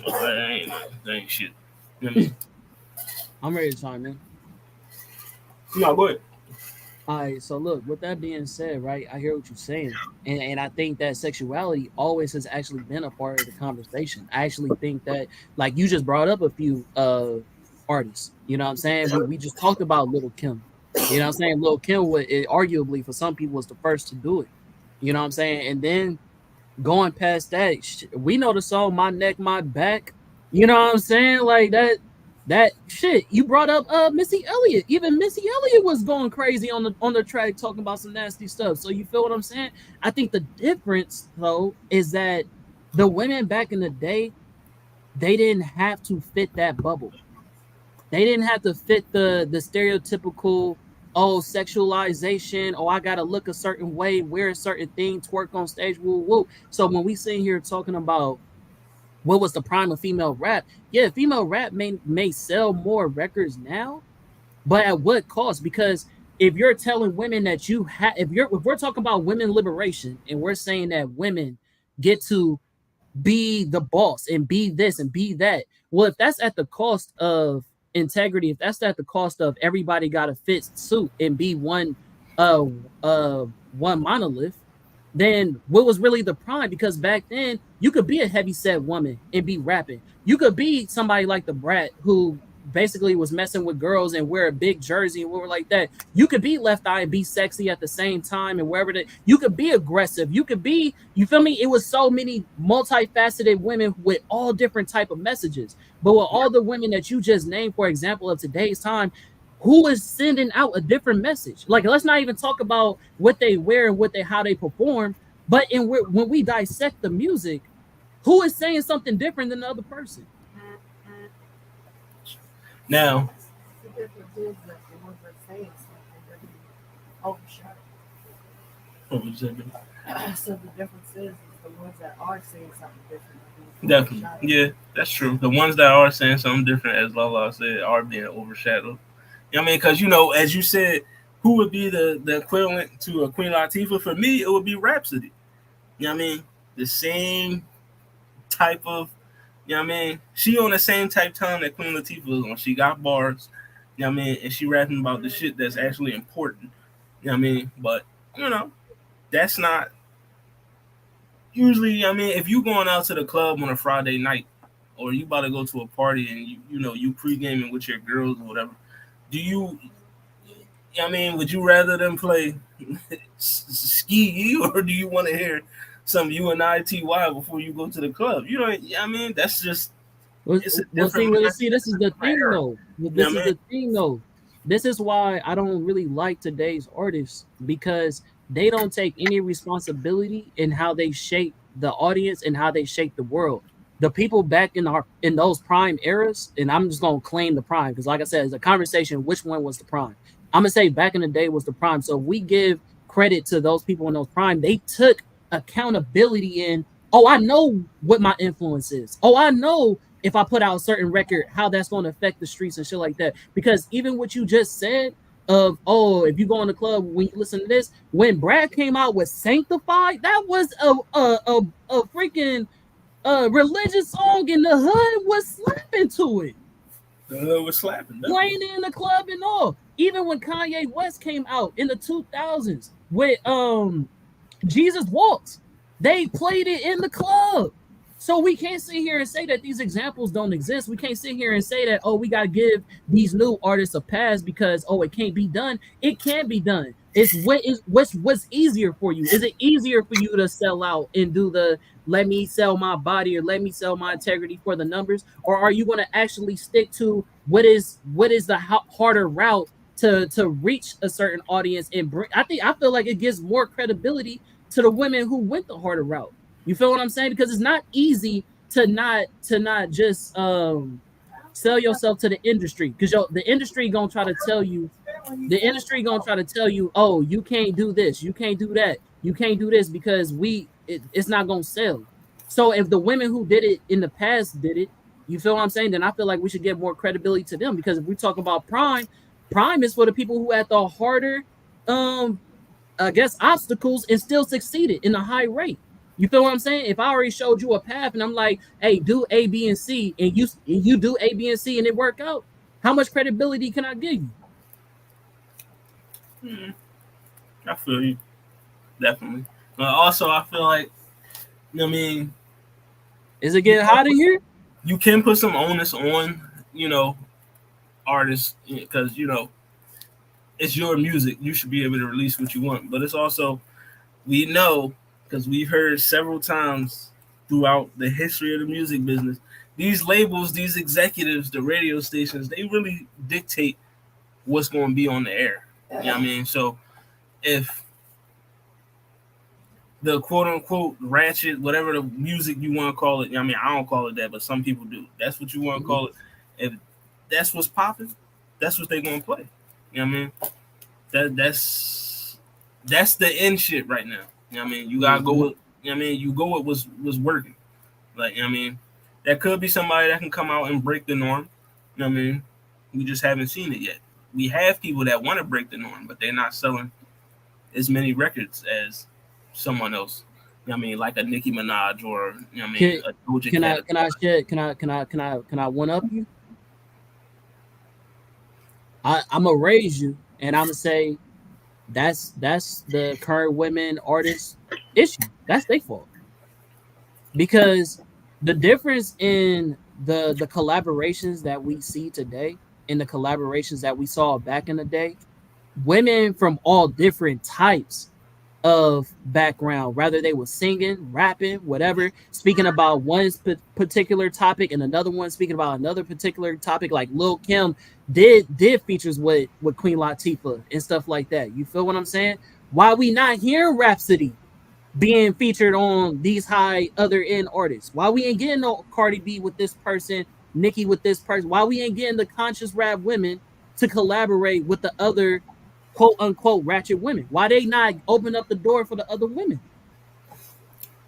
Oh, that ain't shit. You know what I mean? I'm ready to chime in. No, go ahead. All right, so look, with that being said, right, I hear what you're saying. And I think that sexuality always has actually been a part of the conversation. I actually think that, like, you just brought up a few artists, you know what I'm saying? We just talked about Little Kim. You know what I'm saying? Little Kim would arguably for some people was the first to do it. You know what I'm saying? And then going past that, we know the song "My Neck, My Back." You know what I'm saying? Like that shit. You brought up Missy Elliott. Even Missy Elliott was going crazy on the track talking about some nasty stuff. So you feel what I'm saying? I think the difference though is that the women back in the day, they didn't have to fit that bubble. They didn't have to fit the stereotypical sexualization. Oh, I gotta look a certain way, wear a certain thing, twerk on stage, woo woo. So when we sit here talking about what was the prime of female rap, yeah, female rap may sell more records now, but at what cost? Because if you're telling women that if we're talking about women liberation and we're saying that women get to be the boss and be this and be that. Well, if that's at the cost of integrity, if that's at the cost of everybody got to fit suit and be uh one monolith, then what was really the prime? Because back then you could be a heavy set woman and be rapping. You could be somebody like the Brat who basically was messing with girls and wear a big jersey and whatever like that. You could be Left Eye and be sexy at the same time and wherever that you could be aggressive. You could be, you feel me? It was so many multifaceted women with all different type of messages. But with all the women that you just named, for example, of today's time, who is sending out a different message? Like, let's not even talk about what they wear and how they perform, but when we dissect the music, who is saying something different than the other person? Now, The difference is that the ones that say something, they're being overshadowed. So the difference is the ones that are saying something different are being definitely, overshadowed. yeah, that's true. The ones that are saying something different, as Lala said, are being overshadowed. You know what I mean? Because as you said, who would be the equivalent to a Queen Latifah? For me, it would be Rhapsody. You know what I mean? The same type of, you know what I mean? She on the same type time that Queen Latifah was on. She got bars, you know what I mean? And she rapping about the shit that's actually important. You know what I mean? But, that's not usually, you know what I mean, if you going out to the club on a Friday night or you about to go to a party and you pre-gaming with your girls or whatever, do you, I mean, would you rather them play ski or do you want to hear some UNITY before you go to the club? You know, I mean, that's just it's a different. See, this is the thing, though. You know what I mean? The thing, though. This is why I don't really like today's artists because they don't take any responsibility in how they shape the audience and how they shape the world. The people back in those prime eras, and I'm just gonna claim the prime because, like I said, it's a conversation. Which one was the prime? I'm gonna say back in the day was the prime. So if we give credit to those people in those prime, they took accountability in, oh, I know what my influence is. Oh, I know if I put out a certain record, how that's going to affect the streets and shit like that. Because even what you just said of, oh, if you go in the club when you listen to this, when Brad came out with Sanctified, that was a freaking religious song, and the hood was slapping to it, The hood was slapping. playing it in the club and all. Even when Kanye West came out in the 2000s with Jesus Walks, they played it in the club. So we can't sit here and say that these examples don't exist. We can't sit here and say that, oh, we gotta give these new artists a pass because, oh, it can't be done. It can be done. It's what's easier for you. Is it easier for you to sell out and do the let me sell my body or let me sell my integrity for the numbers, or are you going to actually stick to what is the harder route to reach a certain audience and bring? I feel like it gives more credibility to the women who went the harder route. You feel what I'm saying? Because it's not easy to not just sell yourself to the industry, because the industry gonna try to tell you, oh, you can't do this, you can't do that, you can't do this because it's not gonna sell. So if the women who did it in the past did it, you feel what I'm saying? Then I feel like we should give more credibility to them, because if we talk about prime is for the people who had the harder I guess obstacles and still succeeded in a high rate. You feel what I'm saying? If I already showed you a path and I'm like, hey, do A, B, and C, and you do A, B, and C and it work out, how much credibility can I give you? I feel you. Definitely. But also, I feel like, you know what I mean? Is it getting hot in here? You can put some onus on, artists, because, it's your music. You should be able to release what you want. But it's also, we know, because we've heard several times throughout the history of the music business, these labels, these executives, the radio stations, they really dictate what's going to be on the air. You know what I mean? So if the quote unquote ratchet, whatever the music you want to call it, I mean, I don't call it that, but some people do. That's what you want to call it. If that's what's popping, that's what they're going to play. You know what I mean? That's the end shit right now. You know what I mean? You gotta go with, you know what I mean? You go with what's working. Like, you know what I mean? That could be somebody that can come out and break the norm. You know what I mean? We just haven't seen it yet. We have people that want to break the norm, but they're not selling as many records as someone else. You know what I mean? Like a Nicki Minaj or, you know what I mean, a Doja Cat. Can I one up you? I'm gonna raise you and I'm gonna say that's the current women artists issue. That's their fault. Because the difference in the collaborations that we see today and the collaborations that we saw back in the day, women from all different types of background, rather they were singing, rapping, whatever, speaking about one particular topic and another one speaking about another particular topic. Like Lil Kim did features with Queen Latifah and stuff like that. You feel what I'm saying? Why we not hearing Rhapsody being featured on these high other end artists? Why we ain't getting no Cardi B with this person, Nicki with this person? Why we ain't getting the conscious rap women to collaborate with the other quote unquote ratchet women? Why they not open up the door for the other women?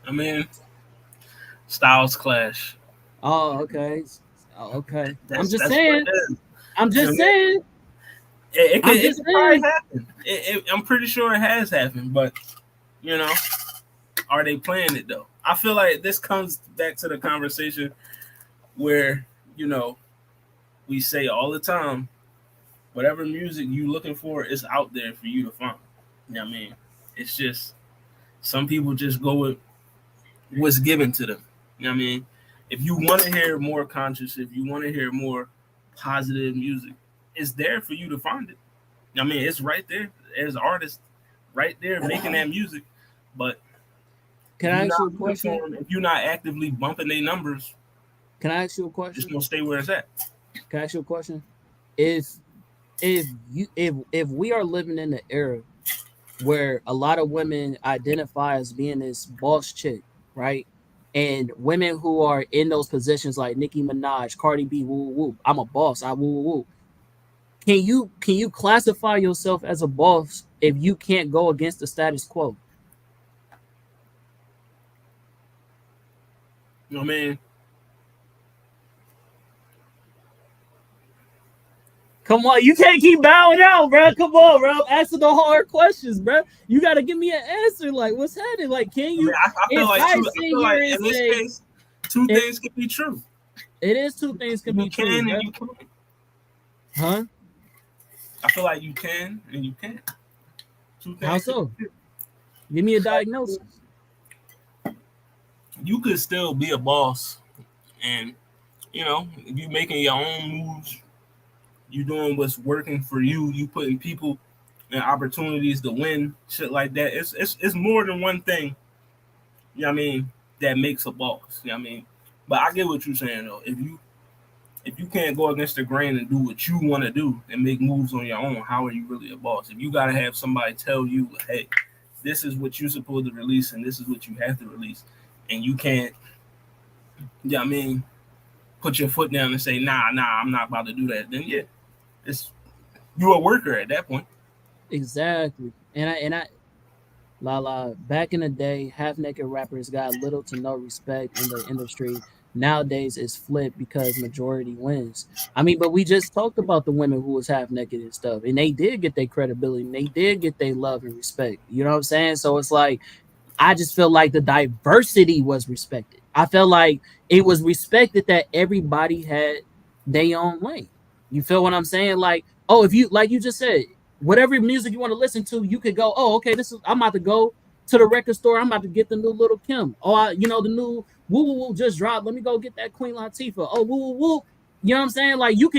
I mean, styles clash. Oh, okay. Oh, okay. I'm just That's saying. I'm just saying. It could probably happen. I'm pretty sure it has happened, but are they playing it though? I feel like this comes back to the conversation where we say all the time, whatever music you looking for is out there for you to find. You know what I mean? It's just some people just go with what's given to them. You know what I mean? If you want to hear more conscious, if you want to hear more positive music, it's there for you to find it. I mean, it's right there as artists, right there making that music. But can I ask you a question? If you're not actively bumping their numbers, can I ask you a question? It's gonna stay where it's at. Can I ask you a question? If we are living in an era where a lot of women identify as being this boss chick, right? And women who are in those positions like Nicki Minaj, Cardi B, woo woo, I'm a boss, I woo woo. can you classify yourself as a boss if you can't go against the status quo? You know what I mean? Come on, you can't keep bowing out, bro. Come on, bro. I'm asking the hard questions, bro. You got to give me an answer. Like, what's happening? Like, can I you? mean, I feel If like I two. I sit feel like here and in this say, case, two if things can be true. it is two things can You be true, can bro. and you can't. Huh? I feel like you can and you can't. Two How things can so? be true. Give me a diagnosis. You could still be a boss, and you making your own moves. You doing what's working for you. You putting people and opportunities to win, shit like that. It's more than one thing. You know what I mean? That makes a boss. You know what I mean? But I get what you're saying though. If you can't go against the grain and do what you want to do and make moves on your own, how are you really a boss? If you gotta have somebody tell you, hey, this is what you're supposed to release and this is what you have to release, and you can't, you know what I mean, put your foot down and say, nah, I'm not about to do that, then yeah, it's you a worker at that point. Exactly. And I back in the day, half naked rappers got little to no respect in the industry. Nowadays it's flipped because majority wins. I mean, but we just talked about the women who was half naked and stuff, and they did get their credibility and they did get their love and respect. You know what I'm saying? So it's like I just feel like the diversity was respected. I felt like it was respected that everybody had their own lane. You feel what I'm saying? Like, oh, if you like you just said, whatever music you want to listen to, you could go, oh, okay, this is I'm about to go to the record store. I'm about to get the new Little Kim. Oh, the new Woo Woo Woo just dropped. Let me go get that Queen Latifah. Oh, Woo Woo Woo. You know what I'm saying? Like you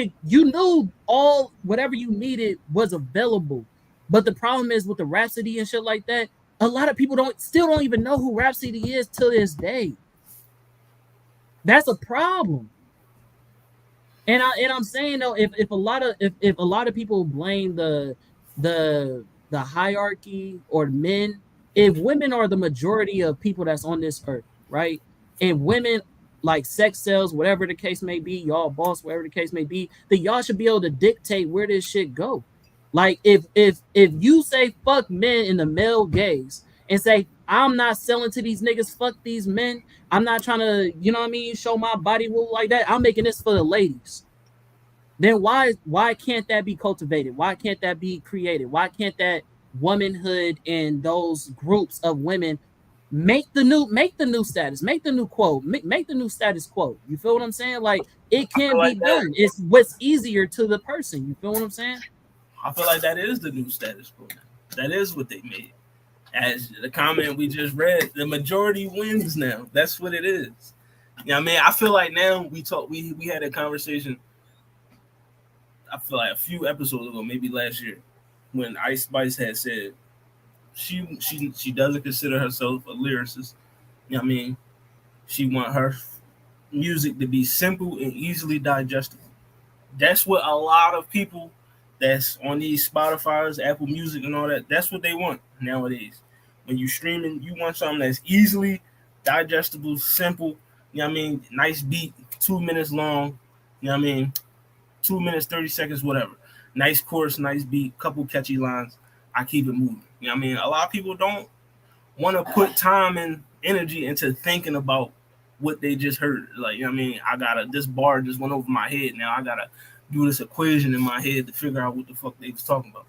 knew all whatever you needed was available. But the problem is with the Rhapsody and shit like that, a lot of people don't even know who Rhapsody is till this day. That's a problem. And I'm saying though, if a lot of people blame the hierarchy or men, if women are the majority of people that's on this earth, right? If women like sex sells, whatever the case may be, y'all boss, whatever the case may be, then y'all should be able to dictate where this shit go. Like if you say fuck men in the male gaze and say I'm not selling to these niggas, fuck these men. I'm not trying to, you know what I mean, show my body like that. I'm making this for the ladies. Then why can't that be cultivated? Why can't that be created? Why can't that womanhood and those groups of women make the new status, make the new quote, make the new status quo? You feel what I'm saying? Like it I feel can be like that. done. It's what's easier to the person. You feel what I'm saying? I feel like that is the new status quo. That is what they made. As the comment we just read, the majority wins now. That's what it is. You know what I mean? I feel like now we had a conversation, I feel like a few episodes ago, maybe last year, when Ice Spice had said she doesn't consider herself a lyricist. You know what I mean? She want her music to be simple and easily digestible. That's what a lot of people that's on these Spotify's, Apple Music, and all that. That's what they want nowadays. When you streaming, you want something that's easily digestible, simple. You know what I mean? Nice beat, 2 minutes long. You know what I mean? 2 minutes, 30 seconds, whatever. Nice chorus, nice beat, couple catchy lines. I keep it moving. You know what I mean? A lot of people don't want to put time and energy into thinking about what they just heard. Like, you know what I mean? I gotta this bar just went over my head. Now I gotta do this equation in my head to figure out what the fuck they was talking about.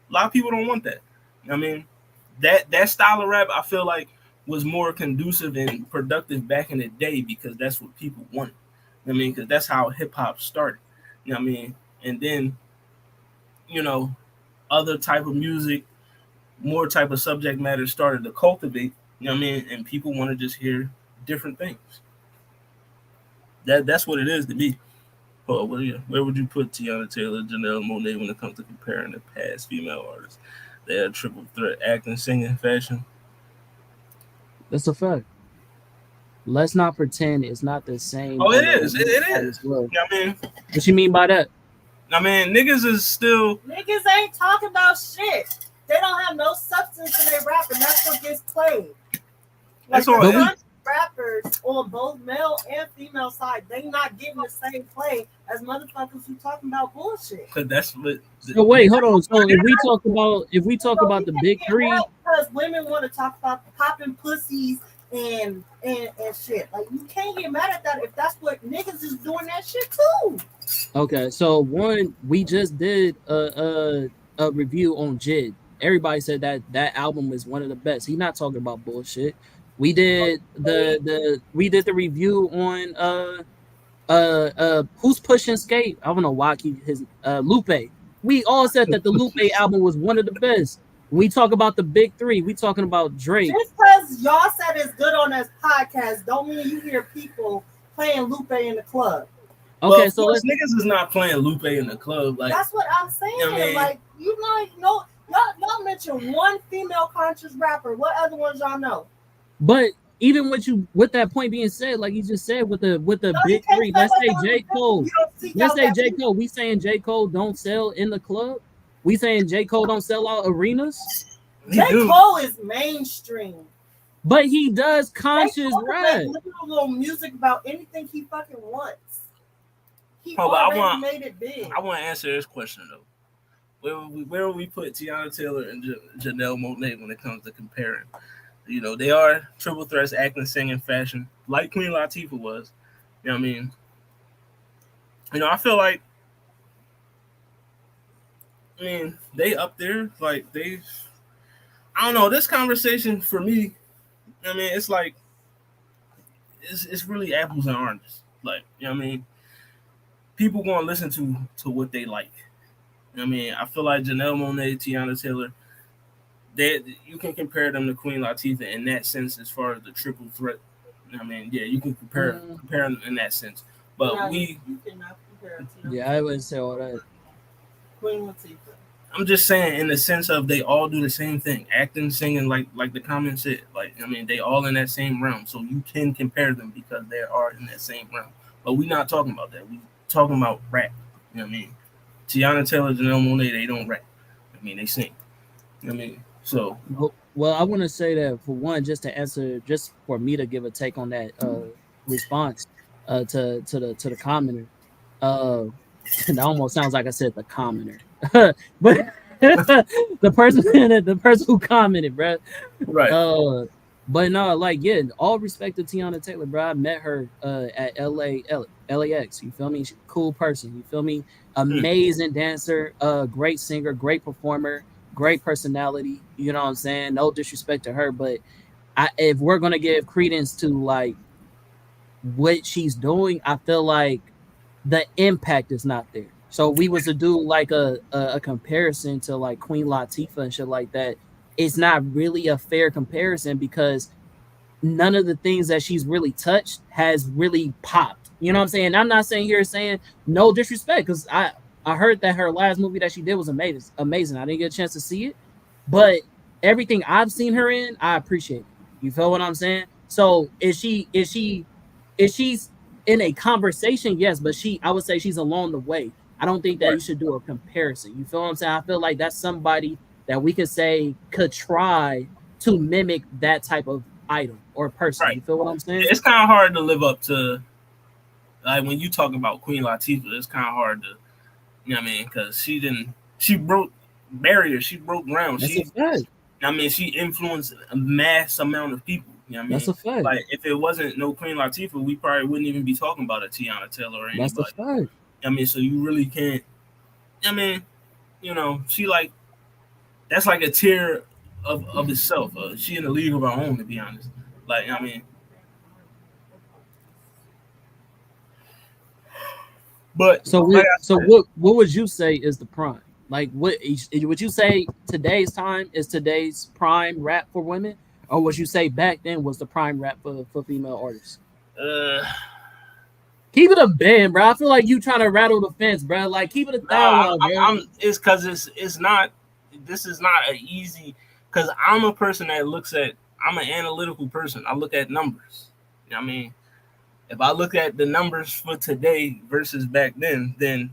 A lot of people don't want that. You know what I mean? That style of rap I feel like was more conducive and productive back in the day because that's what people wanted. You know what I mean? Because that's how hip hop started. You know what I mean? And then, you know, other type of music, more type of subject matter started to cultivate, you know what I mean? And people want to just hear different things. That's what it is to be. Oh, where would you put Tiana Taylor, Janelle Monáe when it comes to comparing the past female artists? They are triple threat, acting, singing, fashion. That's a fact. Let's not pretend it's not the same Oh, it on the is. women's It side is. as well. You know what I mean? What you mean by that? Niggas is still. Niggas ain't talking about shit. They don't have no substance in their rap, and that's what gets played. Like That's all. the rap rappers on both male and female side, they not getting the same play as motherfuckers who talking about bullshit. Cause that's what. So wait, hold on. So if we talk about the So big three, because women want to talk about popping pussies and shit. Like you can't get mad at that if that's what niggas is doing that shit too. okay. So one, we just did a review on Jid. Everybody said that album is one of the best. He's not talking about bullshit. We did the review on who's pushing skate. I don't know why I keep his Lupe. We all said that the Lupe album was one of the best. We talk about the big three. We talking about Drake. Just because y'all said it's good on this podcast, don't mean you hear people playing Lupe in the club. Okay, well, so let's. niggas is not playing Lupe in the club. Like that's what I'm saying. You know what I mean? Like y'all mentioned one female conscious rapper. What other ones y'all know? But even with that point being said, like you just said, with the big three, let's say J. Cole. Let's say J. Cole. We saying J. Cole don't sell in the club. We saying J. Cole don't sell out arenas. J. Cole is mainstream. But he does conscious rap. Make little music about anything he fucking wants. He already made it big. I want to answer this question though. Where will we put Tiana Taylor and Janelle Monáe when it comes to comparing? You know, they are triple threats, acting, singing, fashion, like Queen Latifah was. You know what I mean? You know, I feel like, they up there. Like, I don't know, this conversation for me, it's like, it's really apples and oranges. Like, you know what I mean? People going to listen to what they like. You know what I mean? I feel like Janelle Monáe, Tiana Taylor, you can compare them to Queen Latifah in that sense as far as the triple threat. You can compare them in that sense. But you cannot compare it to I wouldn't say all that. Queen Latifah. I'm just saying in the sense of they all do the same thing, acting, singing, like the comment said. Like, they all in that same realm. So you can compare them because they are in that same realm. But we're not talking about that. We talking about rap. You know what I mean? Tiana Taylor, Janelle Monáe, they don't rap. They sing. You know what I mean? So, well, I want to say that for one, just to answer, just for me to give a take on that response to the commenter. That almost sounds like I said the commenter, but the person who commented, bro. Right. But no, like, yeah, all respect to Tiana Taylor, bro. I met her at LAX. You feel me? She's a cool person. You feel me? Amazing dancer, great singer, great performer, great personality. You know what I'm saying? No disrespect to her, but if we're gonna give credence to like what she's doing, I feel like the impact is not there. So we was to do like a comparison to like Queen Latifah and shit like that. It's not really a fair comparison because none of the things that she's really touched has really popped. You know what I'm saying? I'm not saying no disrespect, because I heard that her last movie that she did was amazing. I didn't get a chance to see it, but everything I've seen her in, I appreciate it. You feel what I'm saying? So is she's in a conversation? Yes, but I would say she's along the way. I don't think that you should do a comparison. You feel what I'm saying? I feel like that's somebody that we could say could try to mimic that type of item or person. Right. You feel what I'm saying? It's kind of hard to live up to, like, when you talk about Queen Latifah, it's kind of hard to, you know what I mean? Because she broke barriers, she broke ground. That's a fact. She influenced a mass amount of people. You know what I mean? That's a fact. Like, if it wasn't no Queen Latifah, we probably wouldn't even be talking about a Tiana Taylor or anybody. That's a fact. So you really can't. She like, that's like a tier of itself. She in a league of her own, to be honest. Like, But so what would you say is the prime? Like, what would you say today's time is today's prime rap for women, or would you say back then was the prime rap for female artists? Keep it a band, bro. I feel like you trying to rattle the fence, bro. Like, keep it a thousand. It's because it's not. This is not an easy. Because I'm a person that I'm an analytical person. I look at numbers. You know what I mean? If I look at the numbers for today versus back then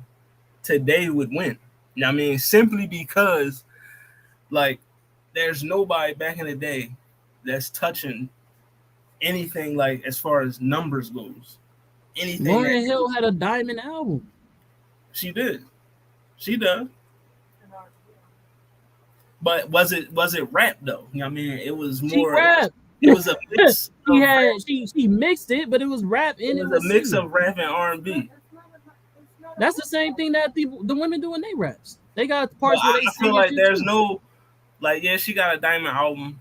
today would win. You know what I mean? Simply because, like, there's nobody back in the day that's touching anything like as far as numbers goes. Anything Lauryn Hill had a diamond album. she did, she does. But was it rap though? You know what I mean? It was She more. rapped. It was a mix. She mixed it, but it was rap and it was a mix of rap and R&B. That's the same thing that the women do in their raps. They got parts where they sing. I feel like there's no, like, yeah, she got a diamond album.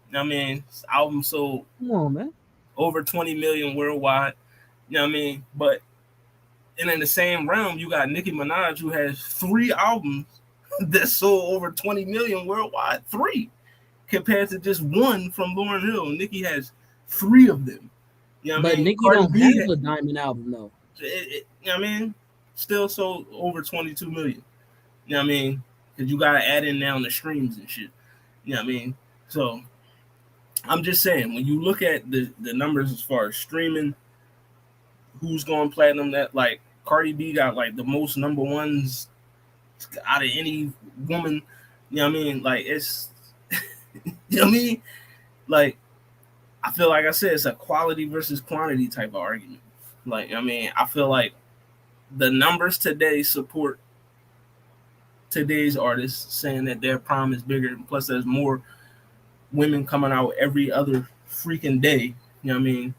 You know what I mean? Album sold, come on, man, over 20 million worldwide. You know what I mean? But and in the same realm, you got Nicki Minaj, who has 3 albums that sold over 20 million worldwide. 3, compared to just 1 from Lauryn Hill. Nicki has 3 of them. You know what I mean? Nicki don't have a diamond album though. You know what I mean? Still sold over 22 million. You know what I mean? Because you gotta add in now the streams and shit. You know what I mean? So I'm just saying, when you look at the numbers as far as streaming, who's going platinum, that like Cardi B got like the most number ones out of any woman. You know what I mean? Like it's you know what I mean? Like I feel like I said, it's a quality versus quantity type of argument. Like, I mean, I feel like the numbers today support today's artists, saying that their prime is bigger. Plus, there's more women coming out every other freaking day. You know what I mean?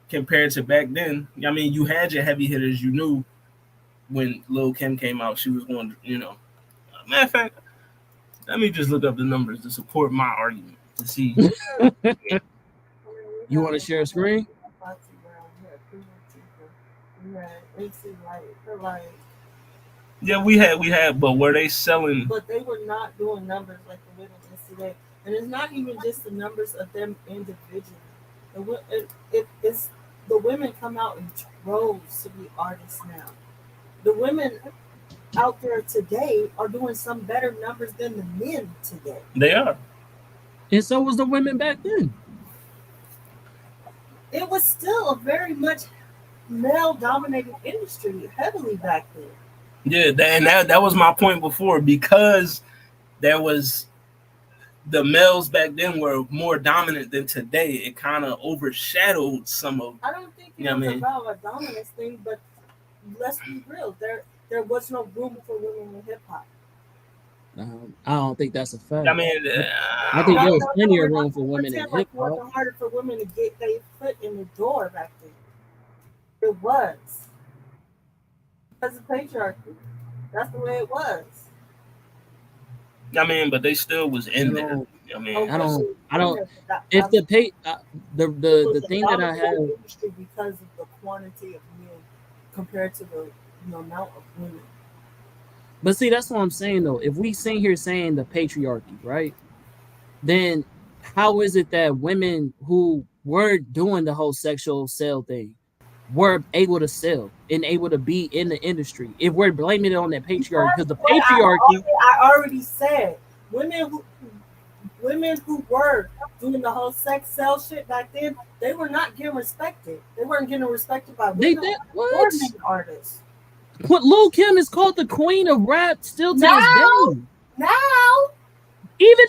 Compared to back then, I mean, you had your heavy hitters. You knew when Lil' Kim came out, she was going to, you know. Matter of fact, let me just look up the numbers to support my argument to see. You want to share a screen? Yeah, we had, but were they selling? But they were not doing numbers like the women is today, and it's not even just the numbers of them individually. It's the women come out in droves to be artists now. The women out there today are doing some better numbers than the men today. They are, and so was the women back then. It was still a very much male-dominated industry, heavily back then. Yeah, that was my point before, because there was the males back then were more dominant than today. It kind of overshadowed some of. I don't think it was about a dominance thing, but let's be real. There was no room for women in hip hop. I don't think that's a fact. I mean, I think there was plenty of room for women in hip hop. It wasn't harder for women to get their foot in the door back then. It was. Because of patriarchy. That's the way it was. I mean, but they still was in there. I mean, I don't. If the the thing that I have industry because of the quantity of men compared to the amount of women. But see, that's what I'm saying though. If we sit here saying the patriarchy, right? Then how is it that women who were doing the whole sexual sale thing were able to sell and able to be in the industry? If we're blaming it on that patriarchy, because the patriarchy, I already said, women who were doing the whole sex sell shit back then, they were not getting respected. They weren't getting respected by women or men artists. What, Lil' Kim is called the queen of rap still to this day. Now, even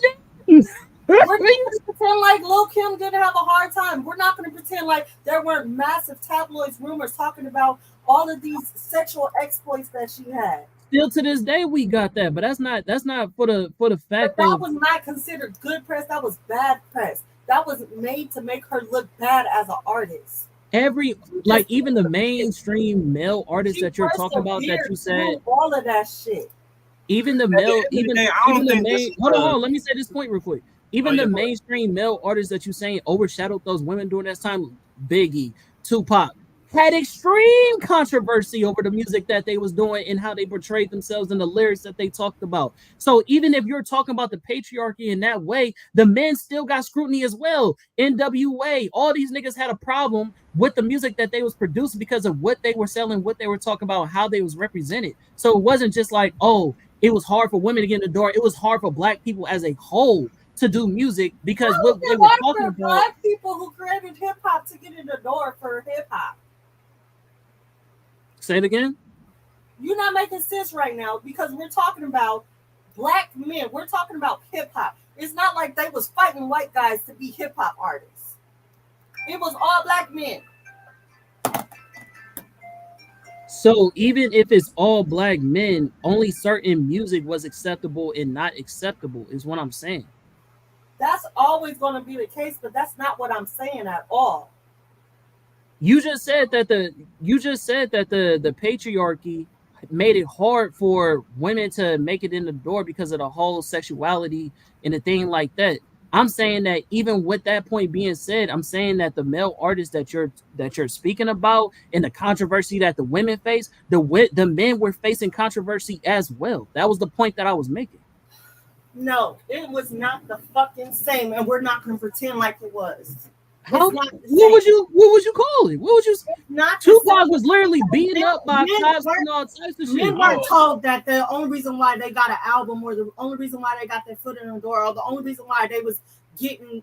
then. We're going to pretend like Lil' Kim didn't have a hard time. We're not going to pretend like there weren't massive tabloids rumors talking about all of these sexual exploits that she had. Still to this day, we got that, but that's not for the fact that was not considered good press. That was bad press. That was made to make her look bad as an artist. Even the mainstream male artists that you're talking about, that you said all of that shit. Even the male, hold on, let me say this point real quick. Even the mainstream male artists that you're saying overshadowed those women during that time, Biggie, Tupac, had extreme controversy over the music that they was doing and how they portrayed themselves and the lyrics that they talked about. So even if you're talking about the patriarchy in that way, the men still got scrutiny as well. NWA, all these niggas had a problem with the music that they was producing because of what they were selling, what they were talking about, how they was represented. So it wasn't just like, oh, it was hard for women to get in the door. It was hard for black people as a whole to do music because what they were talking about. Black people who created hip hop to get in the door for hip hop. Say it again. You're not making sense right now because we're talking about black men. We're talking about hip hop. It's not like they was fighting white guys to be hip hop artists. It was all black men. So even if it's all black men, only certain music was acceptable and not acceptable is what I'm saying. That's always going to be the case, but that's not what I'm saying at all. You just said that the patriarchy made it hard for women to make it in the door because of the whole sexuality and a thing like that. I'm saying that even with that point being said, I'm saying that the male artists that you're speaking about and the controversy that the women face, the men were facing controversy as well. That was the point that I was making. No, it was not the fucking same, and we're not going to pretend like it was. How? It's not the What would same. you call it? What would you? It's not the Tupac same. was literally beaten Men, up by men cops weren't, and all types of men shit. weren't told that the only reason why they got an album or the only reason why they got their foot in the door or the only reason why they was getting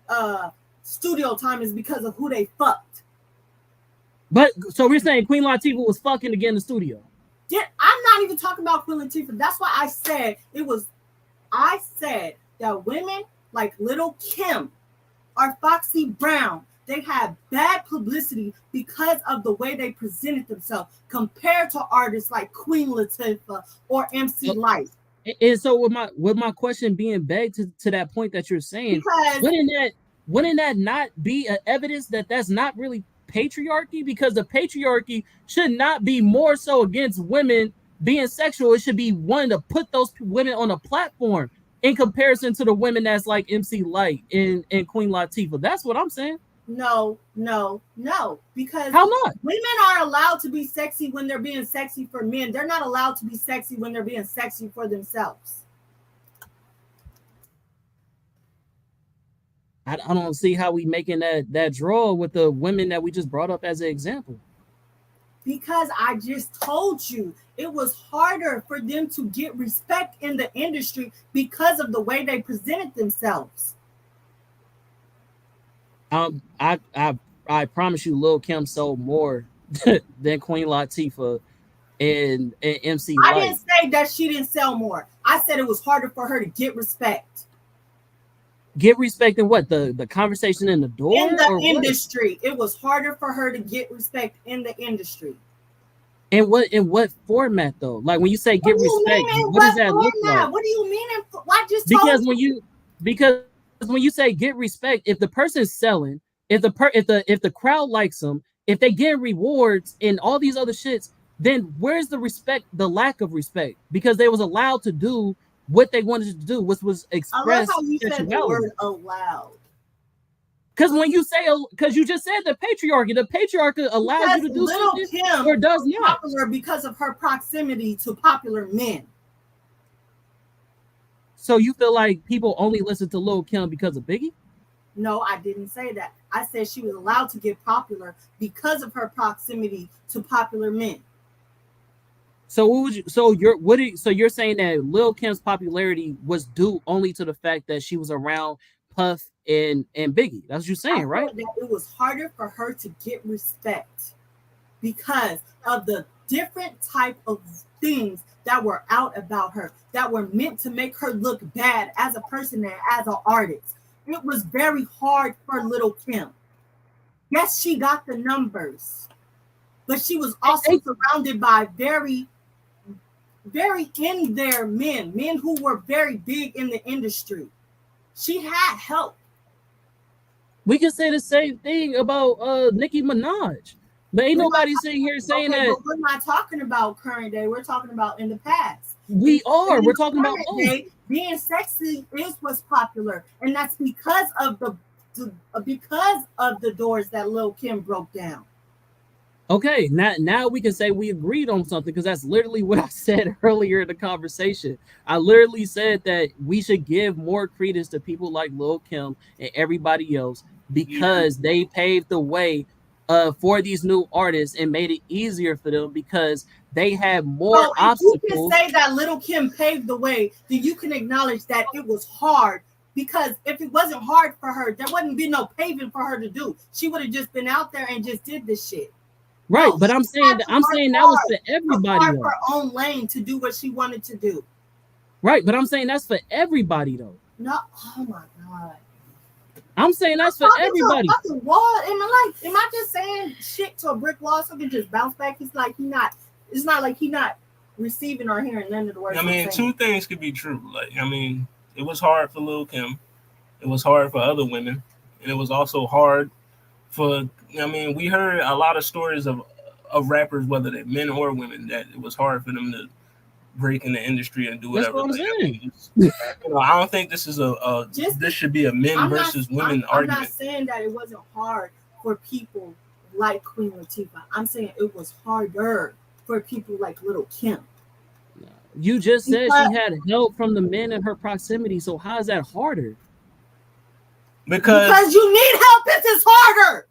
studio time is because of who they fucked. But so we're saying Queen Latifah was fucking to get in the studio. Yeah, I'm not even talking about Queen Latifah. That's why I said it was. I said that women like Little Kim or Foxy Brown, they had bad publicity because of the way they presented themselves compared to artists like Queen Latifah or MC Lyte. And so with my question being begged to that point that you're saying, Because wouldn't that not be a evidence that that's not really patriarchy? Because the patriarchy should not be more so against women being sexual. It should be one to put those women on a platform in comparison to the women that's like MC Lyte and Queen Latifah. That's what I'm saying. no. Because How not? women are allowed to be sexy when they're being sexy for men. They're not allowed to be sexy when they're being sexy for themselves. I don't see how we making that draw with the women that we just brought up as an example. Because I just told you it was harder for them to get respect in the industry because of the way they presented themselves. I promise you, Lil Kim sold more than Queen Latifah and MC I Lyte. didn't say that she didn't sell more. I said it was harder for her to get respect. Get respect in what? The conversation in the door? In the or industry. What? It was harder for her to get respect in the industry. In what format though? Like when you say get respect, what does that look like? What do you mean? Why just because when you say get respect, if the person's selling, if the crowd likes them, if they get rewards and all these other shits, then where's the respect? The lack of respect because they was allowed to do what they wanted to do, which was express. I love how you said the word allowed. Because when you say, because you just said the patriarchy allows you to do Little something Kim or does not. Popular because of her proximity to popular men. So you feel like people only listen to Lil Kim because of Biggie? No, I didn't say that. I said she was allowed to get popular because of her proximity to popular men. So you're saying that Lil Kim's popularity was due only to the fact that she was around Puff and Biggie. That's what you're saying, right? That it was harder for her to get respect because of the different type of things that were out about her that were meant to make her look bad as a person and as an artist. It was very hard for Little Kim. Yes, she got the numbers, but she was also surrounded by very in there men who were very big in the industry. She had help. We can say the same thing about Nicki Minaj. But ain't nobody sitting here saying that. But we're not talking about current day. We're talking about in the past. We're talking about day, being sexy is what's popular, and that's because of the doors that Lil Kim broke down. Okay, now we can say we agreed on something because that's literally what I said earlier in the conversation. I literally said that we should give more credence to people like Lil Kim and everybody else because they paved the way for these new artists and made it easier for them because they had more obstacles. If you can say that Lil Kim paved the way, then you can acknowledge that it was hard. Because if it wasn't hard for her, there wouldn't be no paving for her to do. She would have just been out there and just did this shit. Right, but I'm saying that was for everybody. Her own lane to do what she wanted to do. Right, but I'm saying that's for everybody though. No, oh my god. I'm saying that's for Talking to a everybody. fucking wall. Am I just saying shit to a brick wall so it can just bounce back? It's like he not. It's not like he not receiving or hearing none of the words. I mean, I'm two saying. things could be true. Like, I mean, it was hard for Lil Kim. It was hard for other women, and it was also hard for. I mean, we heard a lot of stories of rappers, whether they're men or women, that it was hard for them to break in the industry and do That's whatever. what I'm Like, I saying. mean, I don't think this is this should be a men versus women argument. I'm not saying that it wasn't hard for people like Queen Latifah. I'm saying it was harder for people like Little Kim. You just said she had help from the men in her proximity, so how is that harder? Because you need help. This is harder.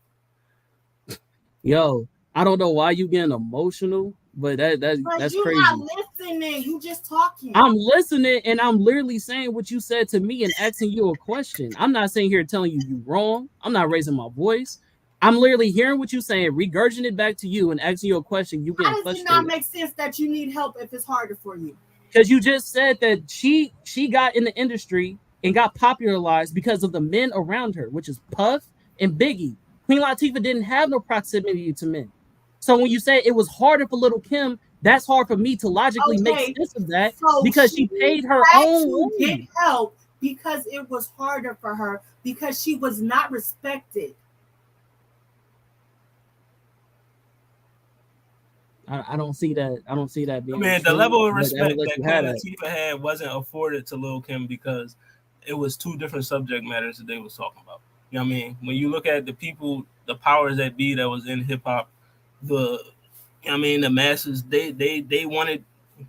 Yo, I don't know why you getting emotional, but that's you're crazy. Not listening. You just talking. I'm listening, and I'm literally saying what you said to me and asking you a question. I'm not sitting here telling you you wrong. I'm not raising my voice. I'm literally hearing what you're saying, regurgitating it back to you, and asking you a question. You getting frustrated. How does it not make sense that you need help if it's harder for you? Because you just said that she got in the industry and got popularized because of the men around her, which is Puff and Biggie. Queen Latifah didn't have no proximity to men. So when you say it was harder for Little Kim, that's hard for me to logically make sense of that because she paid her own way. Get help because it was harder for her because she was not respected. I don't see that. I don't see that being. I mean, the level of respect that Queen Latifah had wasn't afforded to Lil Kim because it was two different subject matters that they was talking about. You know what I mean? When you look at the people, the powers that be that was in hip hop, the masses, they wanted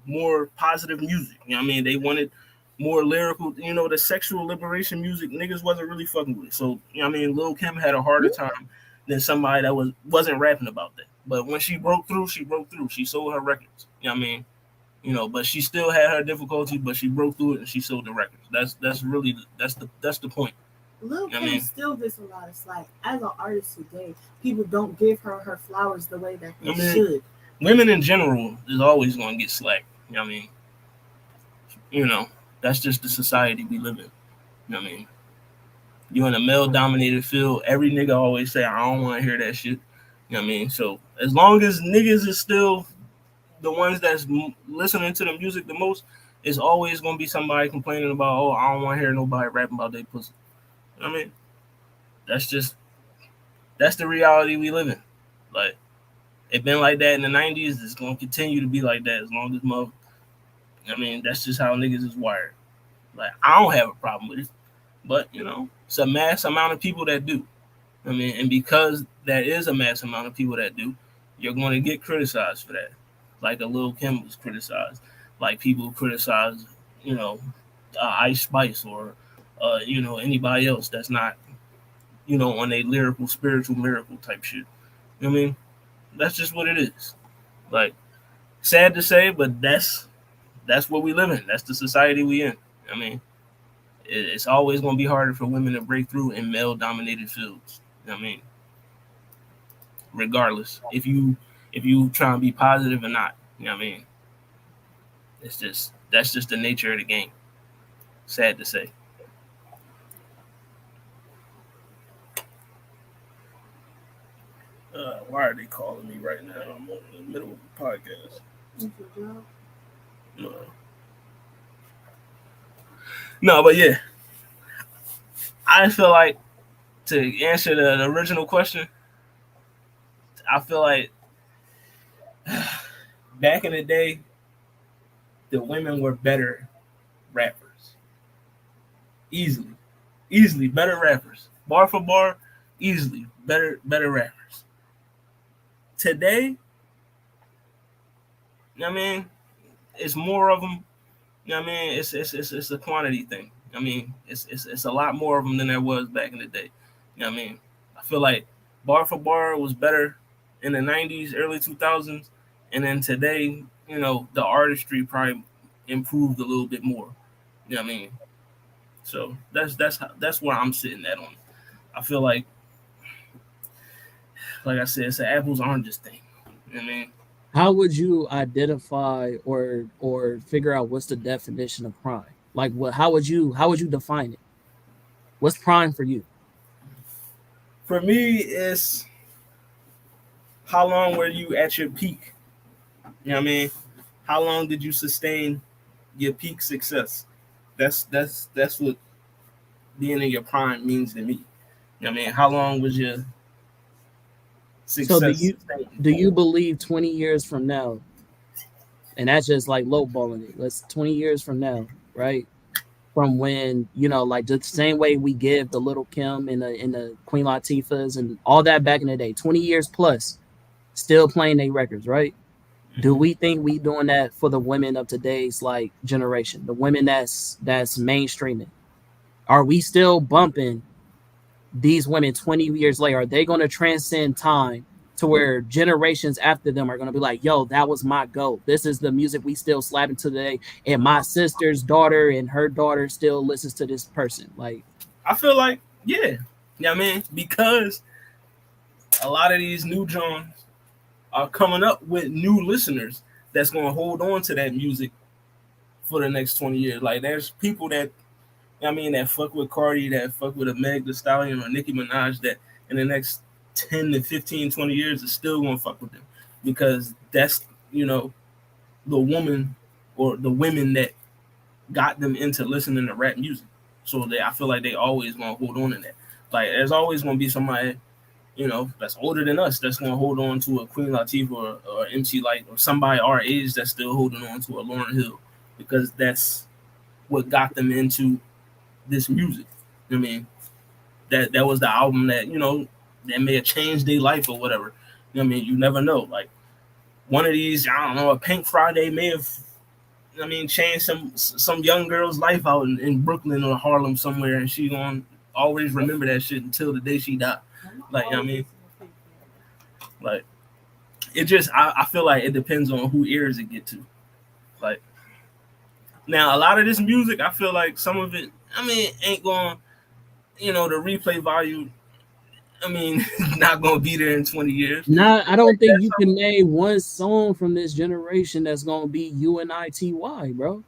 more positive music. You know what I mean? They wanted more lyrical, the sexual liberation music niggas wasn't really fucking with. So, you know what I mean? Lil Kim had a harder time than somebody that wasn't rapping about that. But when she broke through, she broke through. She sold her records. You know what I mean? But she still had her difficulty, but she broke through it and she sold the records. That's really the point. Lil Kim still gets a lot of slack. As an artist today, people don't give her flowers the way that they should. Women in general is always going to get slack. You know what I mean? That's just the society we live in. You know what I mean? You in a male-dominated field, every nigga always say, I don't want to hear that shit. You know what I mean? So as long as niggas is still the ones that's listening to the music the most, it's always going to be somebody complaining about, oh, I don't want to hear nobody rapping about their pussy. You know what I mean? That's the reality we live in. Like, it been like that in the 90s. It's going to continue to be like that as long as mother. I mean, that's just how niggas is wired. Like, I don't have a problem with it. But, it's a mass amount of people that do. I mean, and because that is a mass amount of people that do, you're going to get criticized for that. Like a Lil Kim was criticized. Like people criticize, Ice Spice or, anybody else that's not, on a lyrical, spiritual miracle type shit. You know what I mean? That's just what it is. Like, sad to say, but that's what we live in. That's the society we in. I mean, it's always going to be harder for women to break through in male-dominated fields. You know what I mean? Regardless, if you try and be positive or not, you know what I mean? That's just the nature of the game. Sad to say. Why are they calling me right now? I'm in the middle of the podcast. No, but yeah. I feel like, to answer the original question, I feel like back in the day, the women were better rappers. Easily better rappers. Bar for bar, easily better rappers. Today, I mean, it's more of them. You know what I mean? It's a quantity thing. I mean, it's a lot more of them than there was back in the day. You know what I mean? I feel like bar for bar was better in the 90s, early 2000s, and then today, the artistry probably improved a little bit more. You know what I mean? So that's where I'm sitting at on it. I feel like I said, it's an apples oranges thing. You know what I mean? How would you identify or figure out what's the definition of prime? Like, how would you define it? What's prime for you? For me, it's how long were you at your peak? You know what I mean? How long did you sustain your peak success? That's what being in your prime means to me. You know what I mean? How long was your So success sustained? do you believe 20 years from now, and that's just like lowballing it. Let's 20 years from now, right? From when, like the same way we give the Little Kim and the Queen Latifahs and all that back in the day, 20 years plus, still playing their records, right? Do we think we doing that for the women of today's like generation, the women that's mainstreaming? Are we still bumping these women 20 years later? Are they going to transcend time to where generations after them are going to be like, yo, that was my goat. This is the music we still slapping today. And my sister's daughter and her daughter still listens to this person. Like, I feel like, yeah. You know what I mean? Because a lot of these new Johns are coming up with new listeners that's going to hold on to that music for the next 20 years. Like, there's people that, you know what I mean, that fuck with Cardi, that fuck with a Meg Thee Stallion or Nicki Minaj, that in the next 10 to 15, 20 years is still going to fuck with them. Because that's, the woman or the women that got them into listening to rap music. So I feel like they always going to hold on to that. Like, there's always going to be somebody, that's older than us that's going to hold on to a Queen Latifah or MC Light or somebody our age that's still holding on to a Lauryn Hill, because that's what got them into this music. I mean, that was the album that, that may have changed their life or whatever. I mean, you never know. Like, one of these, I don't know, a Pink Friday may have, changed some young girl's life out in Brooklyn or Harlem somewhere, and she gonna always remember that shit until the day she died. Like, like, it just, I feel like it depends on who ears it get to. Like, now a lot of this music, I feel like some of it, ain't going, the replay value, not gonna be there in 20 years. Nah, I don't think you can name one song from this generation that's gonna be UNITY, bro.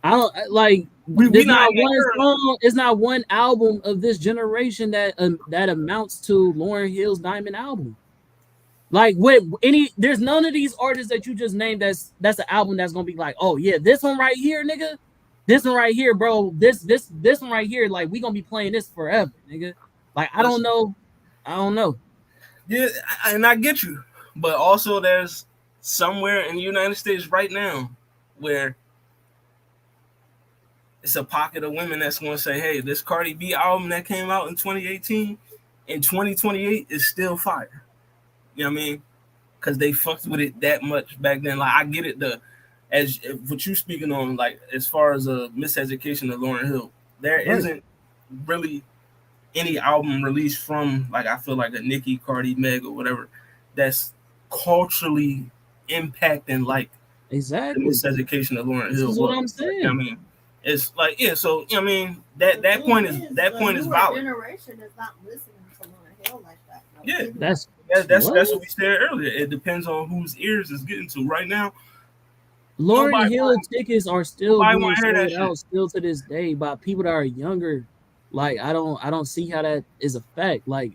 I don't like. There's not one song. It's not one album of this generation that amounts to Lauryn Hill's Diamond album. Like, there's none of these artists that you just named that's an album that's gonna be like, oh yeah, this one right here, nigga, this one right here, bro, this one right here, like, we gonna be playing this forever, nigga. Like, I don't know. Yeah, and I get you, but also there's somewhere in the United States right now where it's a pocket of women that's going to say, hey, this Cardi B album that came out in 2018 in 2028 is still fire. You know what I mean? Because they fucked with it that much back then. Like, I get it, as what you speaking on, like, as far as a miseducation of Lauryn Hill, there isn't really any album released from, like, I feel like a Nicki, Cardi, Meg, or whatever, that's culturally impacting, like, exactly the miseducation of Lauryn Hill. This is what I'm saying. You know what I mean? It's like, yeah, so, that point is valid. Generation is not listening to Lauryn Hill like that. No. Yeah, that's what we said earlier. It depends on whose ears it's getting to. Right now, Lauryn Hill tickets are still being sold out still to this day by people that are younger. Like, I don't see how that is a fact. Like,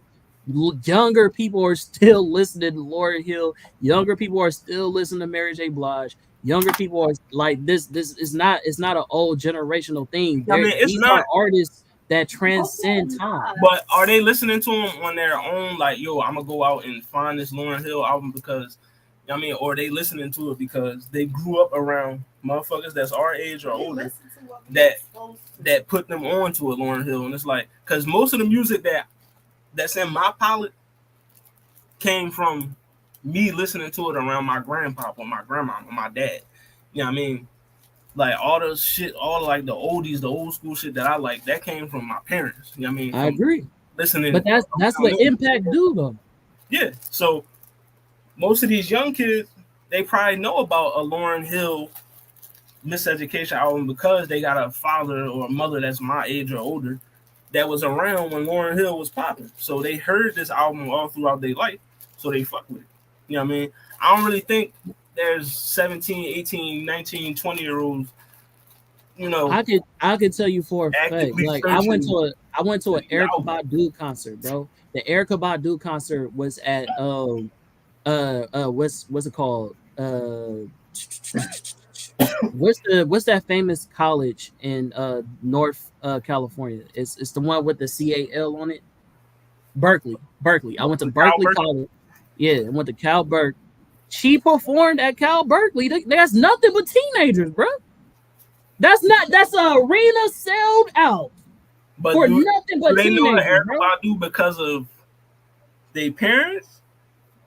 younger people are still listening to Lauryn Hill. Younger people are still listening to Mary J. Blige. Younger people are like, this is not, it's not an old generational thing. These are artists that transcend time. But are they listening to them on their own? Like, yo, I'm gonna go out and find this Lauryn Hill album because, or are they listening to it because they grew up around motherfuckers that's our age or older that put them on to a Lauryn Hill? And it's like, because most of the music that's in my palette came from me listening to it around my grandpa or my grandma or my dad. You know what I mean? Like, all the shit, all like the oldies, the old school shit that I like, that came from my parents. You know what I mean? I agree. Listening, but that's what impact do though. Yeah. So most of these young kids, they probably know about a Lauryn Hill miseducation album because they got a father or a mother that's my age or older that was around when Lauryn Hill was popping. So they heard this album all throughout their life. So they fuck with it. You know what I mean? I don't really think there's 17, 18, 19, 20-year-olds, I could tell you for a fact. Like, I I went to an The Erica album. Badu concert, bro. The Erica Badu concert was at what's it called? What's that famous college in North California? It's the one with the CAL on it. Berkeley. Berkeley. I went to The Cal Berkeley Berkeley. College. Yeah, I went to Cal Berkeley. She performed at Cal Berkeley. That's nothing but teenagers, bro. That's a arena sold out But for do nothing do but they know teenagers, Erica bro. Badu because of their parents,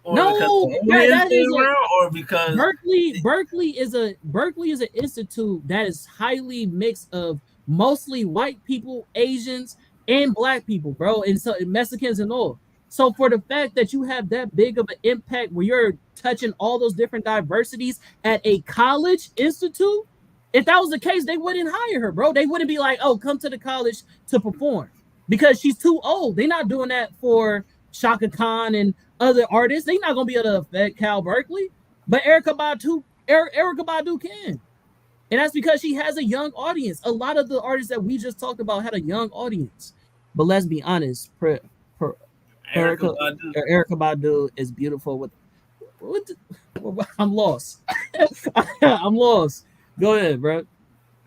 or because No, the that aliens is been a around, or because Berkeley is an institute that is highly mixed of mostly white people, Asians, and black people, bro, and so Mexicans and all. So for the fact that you have that big of an impact where you're touching all those different diversities at a college institute, if that was the case, they wouldn't hire her, bro. They wouldn't be like, "Oh, come to the college to perform," because she's too old. They're not doing that for Shaka Khan and other artists. They're not gonna be able to affect Cal Berkeley, but Erica Badu can, and that's because she has a young audience. A lot of the artists that we just talked about had a young audience. But let's be honest, per, Erica Erica Badu. Erica Badu is beautiful. What I'm lost. I'm lost. Go ahead, bro.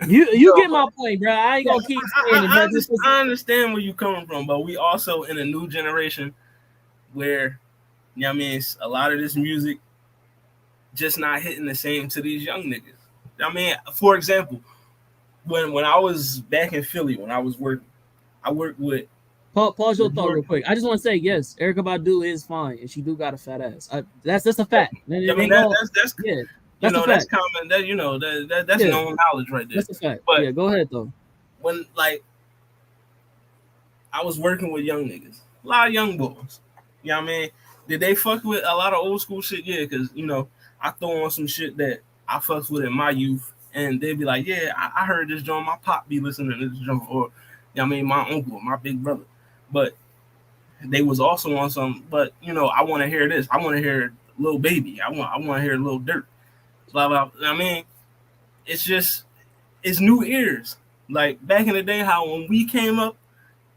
You So, get my point, bro. I ain't yeah, gonna keep saying it, bro. I understand where you're coming from, but we also in a new generation where, you know what I mean, a lot of this music just not hitting the same to these young niggas. I mean, for example, when I was back in Philly, when I was working, I worked with Pause your thought real majority. quick. I just want to say yes, Erica Badu is fine, and she do got a fat ass. That's a fact. I It mean ain't gonna, that's yeah, you that's a know that's fact. common, that that's Yeah, known knowledge right there. that's a fact. But Yeah, go ahead though. when like I was working with young niggas, a lot of young boys. You know what I mean? Did they fuck with a lot of old school shit? Yeah, because I throw on some shit that I fucked with in my youth, and they'd be like, "Yeah, I heard this joint. My pop be listening to this joint," or you know what I mean, my uncle, my big brother. But they was also on some. But I want to hear this. I want to hear Lil Baby. I want to hear Lil Dirt. Blah blah. I mean, it's just it's new ears. Like back in the day, how when we came up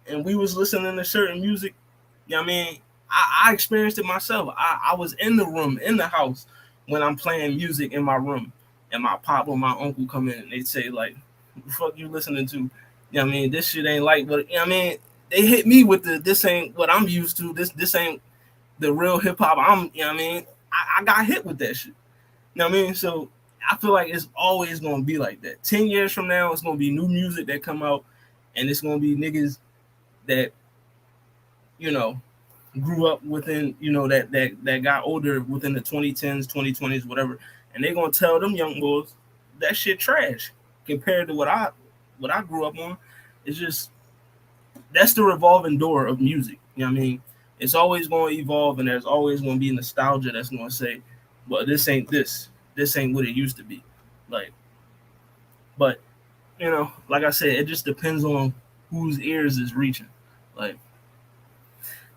and we was listening to certain music, you know what I mean? I experienced it myself. I was in the room, in the house, when I'm playing music in my room, and my pop or my uncle come in and they say like, "What the fuck you listening to?" You know what I mean? This shit ain't like, but you know what I mean? They hit me with this ain't what I'm used to. This ain't the real hip hop. You know what I mean? I got hit with that shit. You know what I mean? So I feel like it's always gonna be like that. 10 years from now, it's gonna be new music that come out, and it's gonna be niggas that you know grew up within that got older within the 2010s, 2020s, whatever, and they're gonna tell them young boys that shit trash compared to what I grew up on. It's just that's the revolving door of music. You know what I mean? It's always going to evolve, and there's always going to be nostalgia that's going to say, "Well, this ain't this. This ain't what it used to be." Like, but like I said, it just depends on whose ears is reaching. Like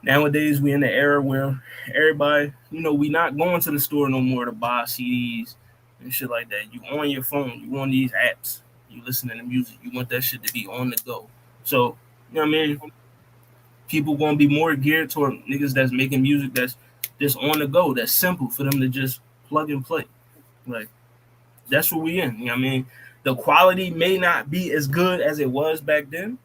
nowadays, we in the era where everybody, we not going to the store no more to buy CDs and shit like that. You on your phone, you on these apps, you listening to music. You want that shit to be on the go. So, you know what I mean? People gonna be more geared toward niggas that's making music that's just on the go, that's simple for them to just plug and play. Like that's what we in. You know what I mean? The quality may not be as good as it was back then,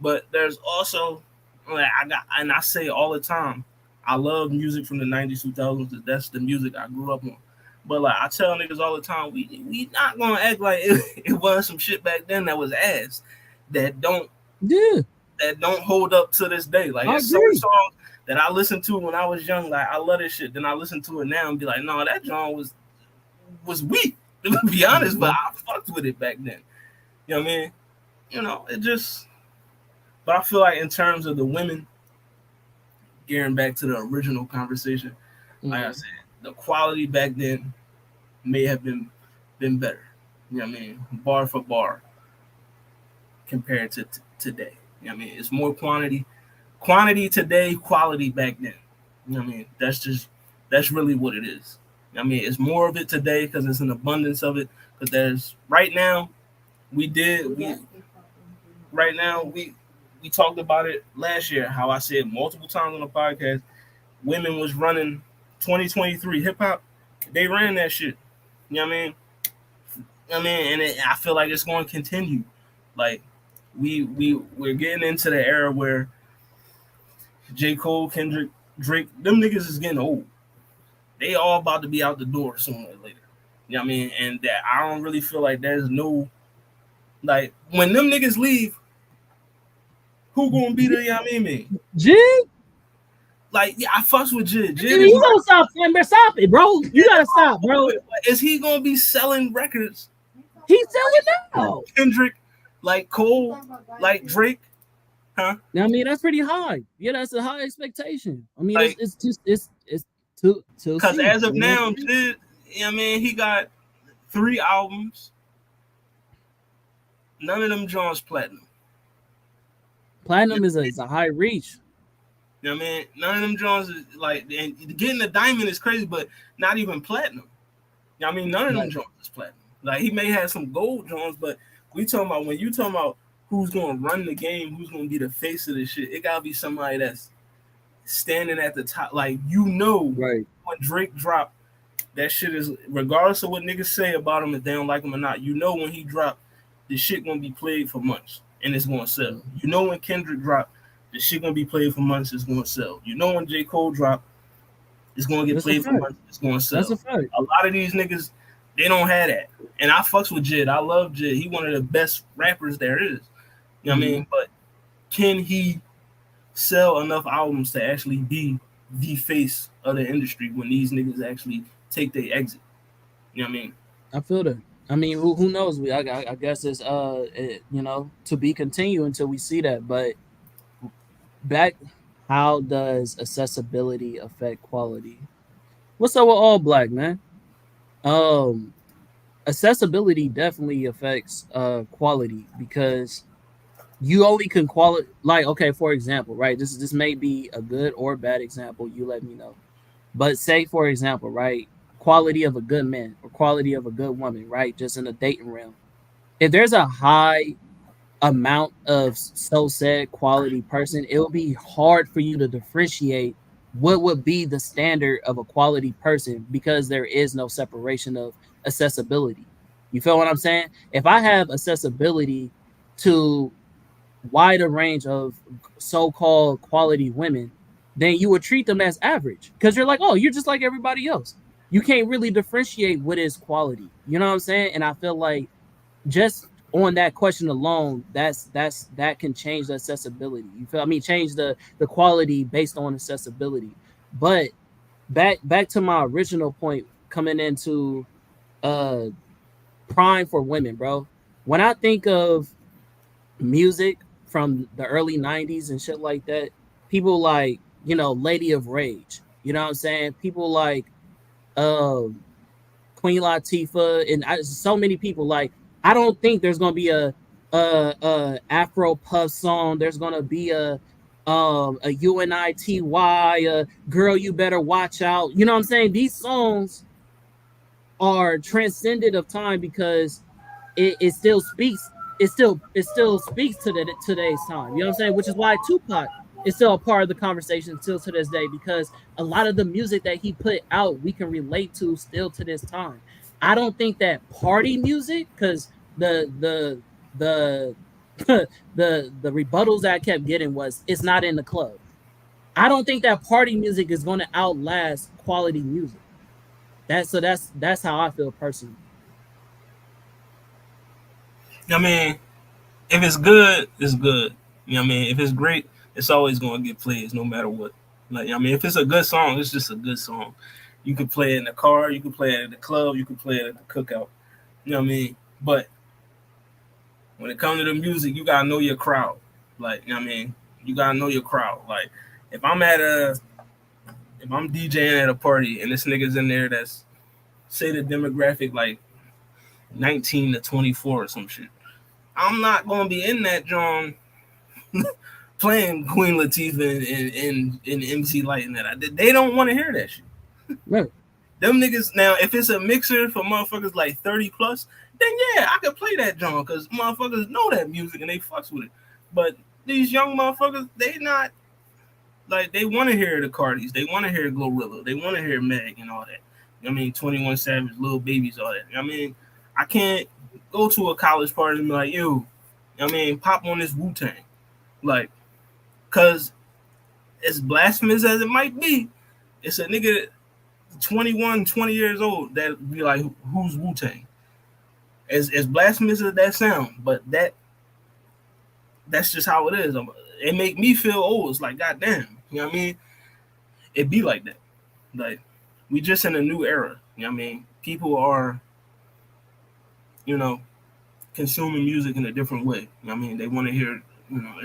but there's also like I say all the time, I love music from the 90s, 2000s. That's the music I grew up on. But like I tell niggas all the time, we not gonna act like it was some shit back then that was ass that don't Yeah, that don't hold up to this day. Like I it's some agree. songs that I listened to when I was young, like I love this shit. Then I listen to it now and be like, no, that song was weak, to be honest, but Mhm. I fucked with it back then. You know what I mean? It just but I feel like in terms of the women, gearing back to the original conversation, like I Mhm. said, the quality back then may have been better. You know what I mean? Bar for bar compared to today. You know what I mean? It's more quantity today, quality back then. You know what I mean? That's really what it is. I mean, it's more of it today because it's an abundance of it. Because there's right now we did we right now we talked about it last year. How I said multiple times on the podcast, women was running 2023 hip hop. They ran that shit. You know what I mean? I feel like it's going to continue. Like we're getting into the era where J. Cole, Kendrick, Drake, them niggas is getting old. They all about to be out the door sooner or later. You know what I mean? And that I don't really feel like there's no like when them niggas leave, who gonna be the you know what I mean? Jig? Like, yeah, I fucks with Jid. You gonna stop it, bro. You gotta stop, bro. Is he gonna be selling records? He's selling now. Kendrick, like Cole, like Drake, huh? I mean, that's pretty high. Yeah, that's a high expectation. I mean, like, it's too because as of now, Jid, you know what I mean, he got 3 albums. None of them John's platinum. Platinum is a high reach. You know what I mean? None of them Jones is like, and getting the diamond is crazy, but not even platinum. You know what I mean? None of them Jones is platinum. Like, he may have some gold Jones, but we talking about when you talking about who's going to run the game, who's going to be the face of this shit, it got to be somebody that's standing at the top. Like, you know, right. When Drake dropped, that shit is, regardless of what niggas say about him, if they don't like him or not, you know when he dropped, this shit going to be played for months, and it's going to sell. You know when Kendrick dropped, the shit gonna be played for months. It's gonna sell. You know when J. Cole drop, it's gonna get played for months. It's gonna sell. That's a fact. A lot of these niggas, they don't have that. And I fucks with Jid. I love Jid. He one of the best rappers there is. You know what I mean? But can he sell enough albums to actually be the face of the industry when these niggas actually take their exit? You know what I mean? I feel that. I mean, who knows? I guess it's to be continued until we see that, but. Back, how does accessibility affect quality? What's up with all black, man? Accessibility definitely affects quality because you only can quality. Like, okay, for example, right? This may be a good or bad example. You let me know. But say, for example, right, quality of a good man or quality of a good woman, right? Just in the dating realm. If there's a high amount of so said quality person, it will be hard for you to differentiate what would be the standard of a quality person because there is no separation of accessibility. You feel what I'm saying? If I have accessibility to wider range of so-called quality women, then you would treat them as average because you're like, oh, you're just like everybody else. You can't really differentiate what is quality. You know what I'm saying? And I feel like just on that question alone, that can change the accessibility. You feel? I mean, change the quality based on accessibility. But back to my original point, coming into prime for women, bro. When I think of music from the early 90s and shit like that, people like, Lady of Rage. You know what I'm saying? People like Queen Latifah and so many people. Like, I don't think there's gonna be a Afro Puff song. There's gonna be a UNITY, a Girl You Better Watch Out. You know what I'm saying? These songs are transcended of time because it still speaks. It still speaks to today's time. You know what I'm saying? Which is why Tupac is still a part of the conversation still to this day, because a lot of the music that he put out we can relate to still to this time. I don't think that party music, because the rebuttals that I kept getting was it's not in the club. I don't think that party music is going to outlast quality music. That's how I feel personally. I mean, if it's good, it's good. You know what I mean? If it's great, it's always going to get plays no matter what. Like, I mean, if it's a good song, it's just a good song. You can play it in the car, you can play it at the club, you can play it at the cookout. You know what I mean? But when it comes to the music, you gotta know your crowd. Like, you know what I mean? You gotta know your crowd. Like, if I'm DJing at a party and this nigga's in there that's, say, the demographic like 19 to 24 or some shit, I'm not gonna be in that John playing Queen Latifah and MC Light and that. They don't want to hear that shit. Right. Them niggas, now, if it's a mixer for motherfuckers like 30 plus, then yeah, I could play that John because motherfuckers know that music and they fucks with it. But these young motherfuckers, they not like they want to hear the Cardis, they want to hear Glorilla, they want to hear Meg and all that. I mean, 21 Savage, Little Babies, all that. I mean, I can't go to a college party and be like, yo, I mean, pop on this Wu Tang, like, cause as blasphemous as it might be, it's a nigga 21, 20 years old that be like, who's Wu Tang? As blasphemous as that sound, but that's just how it is. It make me feel old. It's like, goddamn, you know what I mean? It be like that. Like, we just in a new era. You know what I mean? People are, you know, consuming music in a different way. You know what I mean? They want to hear,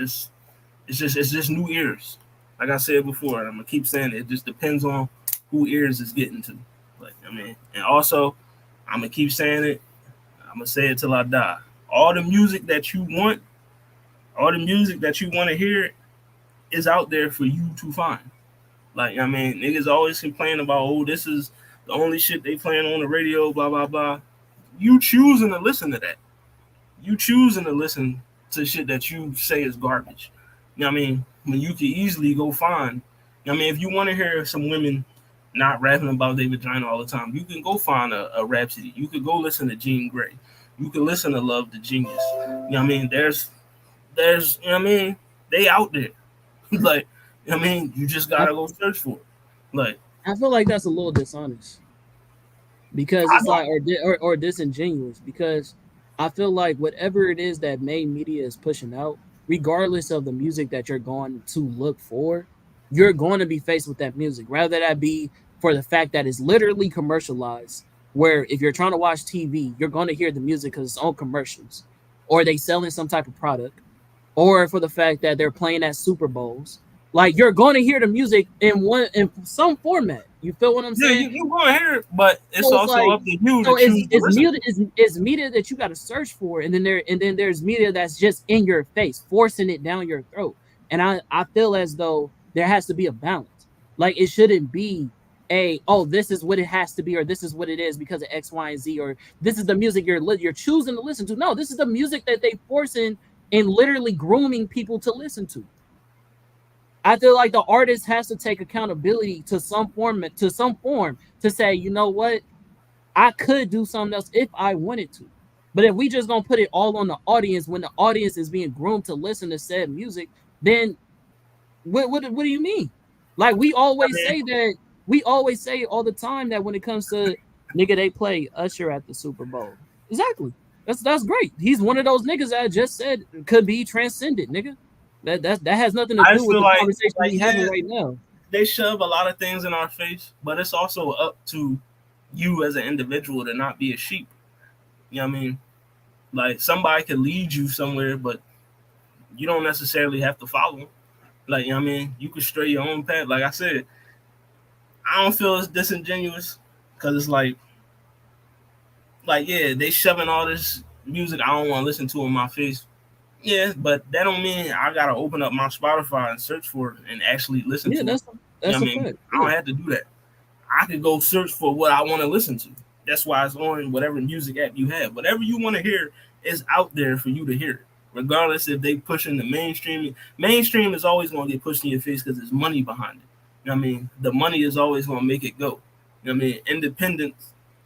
it's just new ears. Like I said before, I'm gonna keep saying it. It just depends on who ears is getting to. Like, I mean, and also, I'm gonna keep saying it. I'm gonna say it till I die. All the music that you want, all the music that you want to hear, is out there for you to find. Like, I mean, niggas always complain about, oh, this is the only shit they playing on the radio, blah blah blah. You choosing to listen to that. You choosing to listen to shit that you say is garbage. You know what I mean? When you could easily go find, you know what I mean, if you want to hear some women not rapping about their vagina all the time, you can go find a Rhapsody. You could go listen to Jean Grey. You can listen to Love the Genius. You know what I mean? There's, you know what I mean? They out there. Like, you know what I mean? You just I, gotta go search for it. Like, I feel like that's a little dishonest because I it's don't, like or disingenuous because I feel like whatever it is that main media is pushing out, regardless of the music that you're going to look for, you're going to be faced with that music. Rather that be for the fact that it's literally commercialized. Where if you're trying to watch TV, you're going to hear the music because it's on commercials, or they selling some type of product, or for the fact that they're playing at Super Bowls. Like you're going to hear the music in some format. You feel what I'm yeah, saying? you gonna hear it, but it's So it's also like up to you to so choose to it's listen to media it. is media that you got to search for, and then there's media that's just in your face, forcing it down your throat. And I feel as though there has to be a balance. Like it shouldn't be a oh this is what it has to be or this is what it is because of X Y and Z or this is the music you're choosing to listen to. No, this is the music that they forcing and literally grooming people to listen to. I feel like the artist has to take accountability to some form to say, you know what, I could do something else if I wanted to. But if we just gonna put it all on the audience when the audience is being groomed to listen to said music, then what do you mean? Like I mean, we always say all the time that when it comes to nigga, they play Usher at the Super Bowl. Exactly. That's great. He's one of those niggas that I just said could be transcended, nigga. That has nothing to I do just with feel the conversation like we having yeah, right now. they shove a lot of things in our face, but it's also up to you as an individual to not be a sheep. You know what I mean? Like somebody can lead you somewhere, but you don't necessarily have to follow them. Like, you know what I mean? You can stray your own path. Like I said, I don't feel it's disingenuous because it's like yeah, they shoving all this music I don't want to listen to in my face. Yeah, but that don't mean I gotta open up my Spotify and search for it and actually listen Yeah, to it. You know that's what a I mean? fact. I Yeah. don't have to do that. I could go search for what I want to listen to. That's why it's on whatever music app you have. Whatever you want to hear is out there for you to hear. Regardless if they pushing the mainstream. Mainstream is always going to get pushed in your face because there's money behind it. You know what I mean? The money is always going to make it go. You know what I mean? Independent.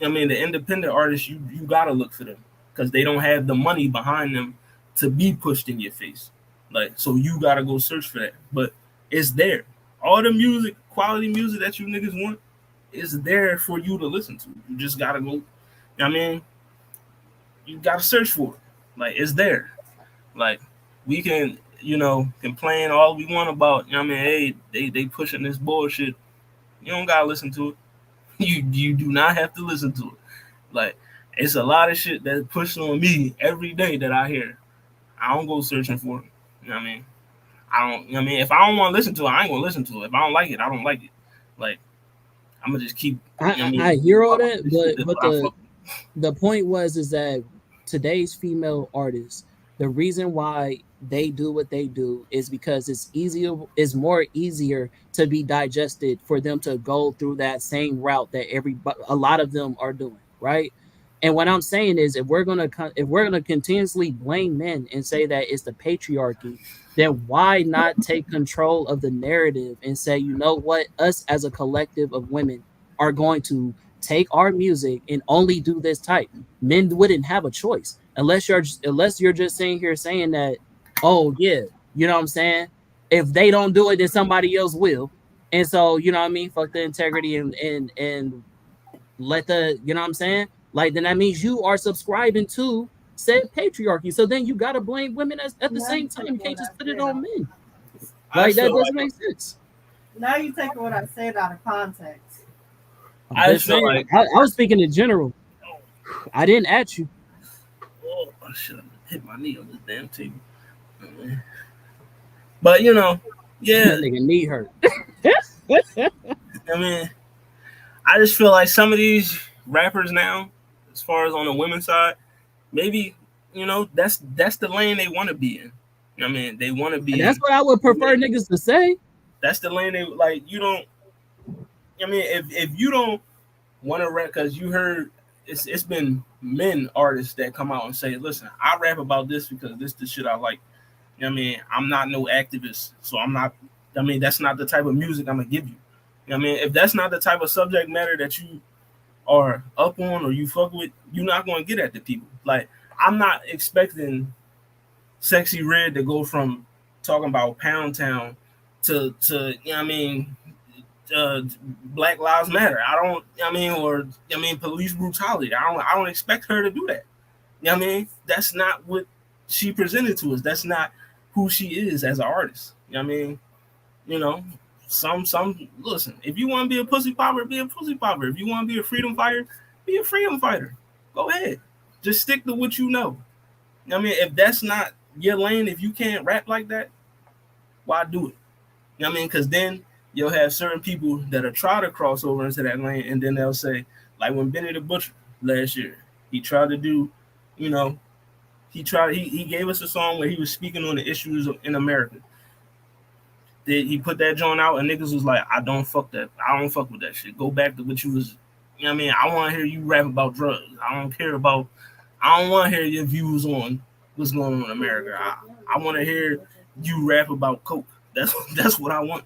I mean, the independent artists, you got to look for them because they don't have the money behind them to be pushed in your face. Like, so you got to go search for that. But it's there. All the music, quality music that you niggas want, is there for you to listen to. You just gotta go. I mean, you gotta search for it. Like it's there. Like we can, complain all we want about. You know what I mean, hey, they pushing this bullshit. You don't gotta listen to it. You do not have to listen to it. Like it's a lot of shit that's pushed on me every day that I hear. I don't go searching for it. You know what I mean? I don't. You know what I mean? If I don't want to listen to it, I ain't gonna listen to it. If I don't like it, I don't like it. Like I'm gonna just keep. You know what I I mean? hear all Fuck that, this shit. That's but what I fuck. the point was is that today's female artists, the reason why they do what they do is because it's more easier to be digested for them to go through that same route that a lot of them are doing, right? And what I'm saying is, if we're gonna continuously blame men and say that it's the patriarchy, then why not take control of the narrative and say, you know what, us as a collective of women are going to take our music and only do this type. Men wouldn't have a choice unless you're just sitting here saying that, oh yeah, you know what I'm saying? If they don't do it, then somebody else will. And so, you know what I mean? Fuck the integrity and let the, you know what I'm saying? Like, then that means you are subscribing to said patriarchy. So then you gotta blame women at the Now you same time. taking You what can't I just put it said on out. men. I Like just that feel doesn't like make sense. Now you taking what I said out of context. I'm I just just feel saying. like I was speaking in general. I didn't at you. oh, I should have hit my knee on this damn table. But you know, yeah, That nigga knee hurt. I mean, I just feel like some of these rappers now, as far as on the women's side, maybe that's the lane they want to be in. I mean, they want to And be that's in. what I would prefer niggas to say. That's the lane they like. You don't. I mean, if you don't want to rap, because you heard it's been men artists that come out and say, listen, I rap about this because this the shit I like. You know what I mean, I'm not no activist, so I'm not. I mean, that's not the type of music I'm gonna give you. You know what I mean, if that's not the type of subject matter that you are up on or you fuck with, you're not gonna get at the people. Like, I'm not expecting Sexy Red to go from talking about Pound Town to you know what I mean, Black Lives Matter. I don't. I mean, or I mean, police brutality. I don't expect her to do that. You know what I mean? That's not what she presented to us. That's not who she is as an artist. You know what I mean? You know, some listen, if you want to be a pussy popper, be a pussy popper. If you want to be a freedom fighter, be a freedom fighter. Go ahead. Just stick to what you know. You know what I mean? If that's not your lane, if you can't rap like that, why do it? You know what I mean? Because then you'll have certain people that'll try to cross over into that lane, and then they'll say, like when Benny the Butcher last year, he tried to do, you know, he gave us a song where he was speaking on the issues in America. He put that joint out and niggas was like, I don't fuck that. I don't fuck with that shit. Go back to what you was, you know what I mean? I want to hear you rap about drugs. I don't want to hear your views on what's going on in America. I want to hear you rap about coke. That's what I want.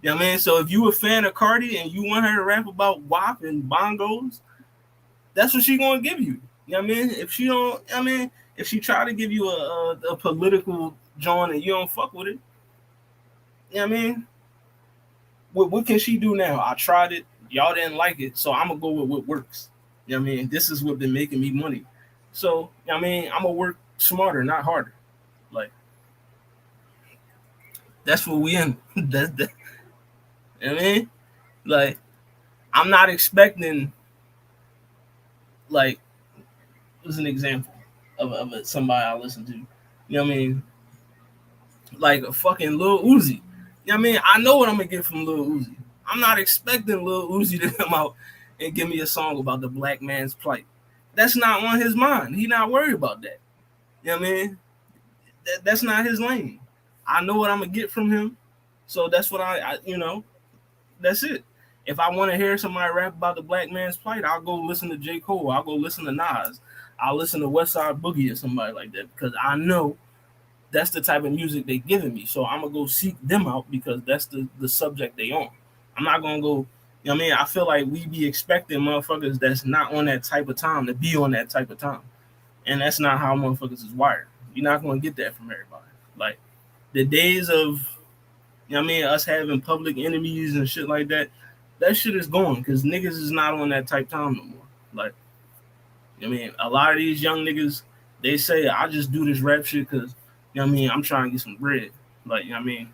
You know what I mean? So if you a fan of Cardi and you want her to rap about WAP and bongos, that's what she gonna give you. You know what I mean? If she don't, I mean, if she try to give you a political joint and you don't fuck with it, you know what I mean? What can she do now? I tried it. Y'all didn't like it. So I'm going to go with what works. You know what I mean? This is what been making me money. So, you know what I mean? I'm going to work smarter, not harder. Like, that's what we in. That, you know what I mean? Like, I'm not expecting, like, what's an example of somebody I listen to? You know what I mean? Like a fucking Lil Uzi. You know what I mean? I know what I'm going to get from Lil Uzi. I'm not expecting Lil Uzi to come out and give me a song about the black man's plight. That's not on his mind. He not worried about that. You know what I mean? That's not his lane. I know what I'm gonna get from him, so that's what I that's it. If I want to hear somebody rap about the black man's plight, I'll go listen to J. Cole. I'll go listen to Nas. I'll listen to West Side Boogie or somebody like that because I know that's the type of music they giving me. So I'm gonna go seek them out because that's the subject they on. I'm not gonna go. You know what I mean? I feel like we be expecting motherfuckers that's not on that type of time to be on that type of time. And that's not how motherfuckers is wired. You're not gonna get that from everybody. Like the days of you know what I mean, us having public enemies and shit like that, that shit is gone because niggas is not on that type time no more. Like, I mean, a lot of these young niggas, they say, I just do this rap shit because, you know what I mean, I'm trying to get some bread. Like, you know what I mean?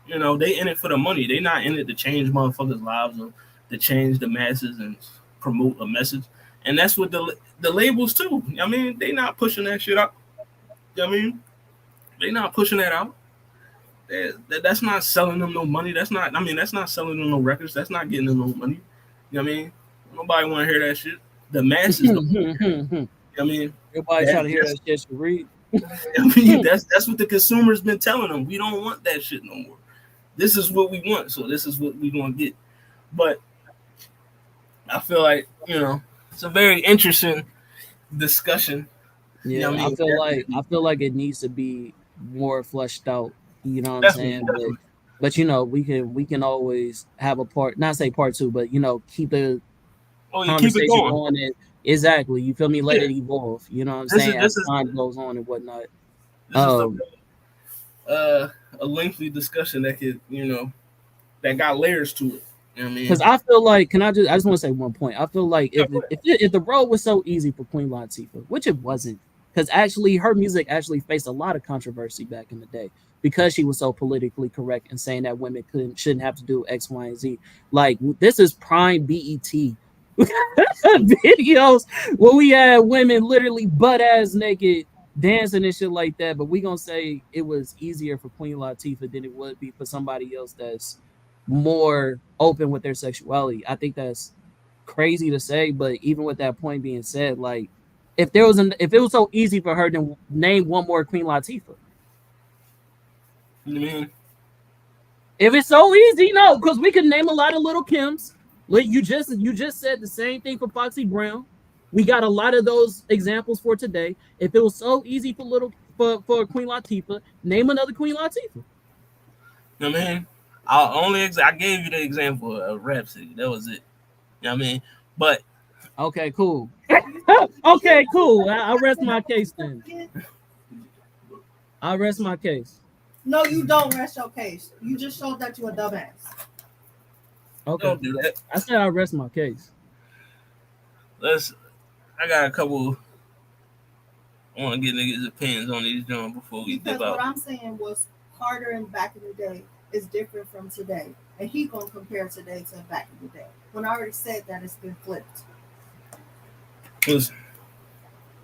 You know, they in it for the money. They not in it to change motherfuckers' lives or to change the masses and promote a message. And that's what the labels too. I mean, they not pushing that shit out. You know what I mean? They not pushing that out. That's not selling them no money. That's not. I mean, that's not selling them no records. That's not getting them no money. You know what I mean? Nobody want to hear that shit. The masses don't. You know what I mean? Everybody trying to hear that shit to read. I mean, that's what the consumer's been telling them. We don't want that shit no more. This is what we want, so this is what we gonna get. But I feel like it's a very interesting discussion. You know Yeah, what I mean? I feel like it needs to be more fleshed out. You know what I'm Definitely, saying? definitely. But you know, we can always have a part, not say part two, but you know, keep the Oh, you keep it conversation going. going. And exactly, you feel me? Let Yeah. it evolve. You know what I'm This is saying? As this is time goes on and whatnot. this is the Um, uh a lengthy discussion that could that got layers to it. You know what I Because mean? I feel like, I just want to say one point. I feel like Yeah, go ahead. if the road was so easy for Queen Latifah, which it wasn't, because actually her music actually faced a lot of controversy back in the day because she was so politically correct and saying that women shouldn't have to do X, Y, and Z. Like this is prime BET videos where we had women literally butt ass naked dancing and shit like that. But we gonna say it was easier for Queen Latifah than it would be for somebody else that's more open with their sexuality. I think that's crazy to say, but even with that point being said, like if it was so easy for her, then name one more Queen Latifah. You know what I mean? If it's so easy, no, because we can name a lot of little Kims. Like you just said the same thing for Foxy Brown. We got a lot of those examples for today. If it was so easy for for Queen Latifah, name another Queen Latifah. You know what I mean? I gave you the example of Rhapsody. That was it. You know what I mean? But Okay, cool. You Okay, keep cool. saying I rest that my over case and then. over again. I rest my case. No, you don't rest your case. You just showed that you a dumbass. Okay. don't do that. I said I rest my case. Let's. I got a couple. I want to get niggas' opinions on these joints before we dip Because what out. I'm saying was harder and back in the day is different from today. And he gonna compare today to back in the day. When I already said that it's been flipped. Cause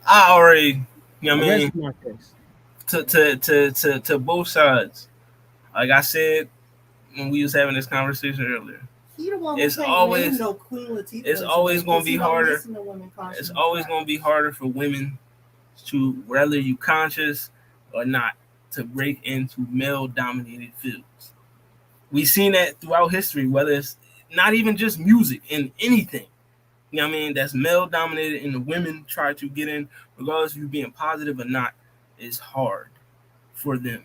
I already, you know I what I rest mean, my case. to both sides. Like I said when we was having this conversation earlier, He the one who it's can't name always no Queen it's Latifah today always gonna because be he don't harder. listen to women It's conscious always rap. gonna be harder for women to whether you conscious or not to break into male dominated fields. We've seen that throughout history, whether it's not even just music in anything. You know what I mean? That's male dominated and the women try to get in, regardless of you being positive or not, it's hard for them.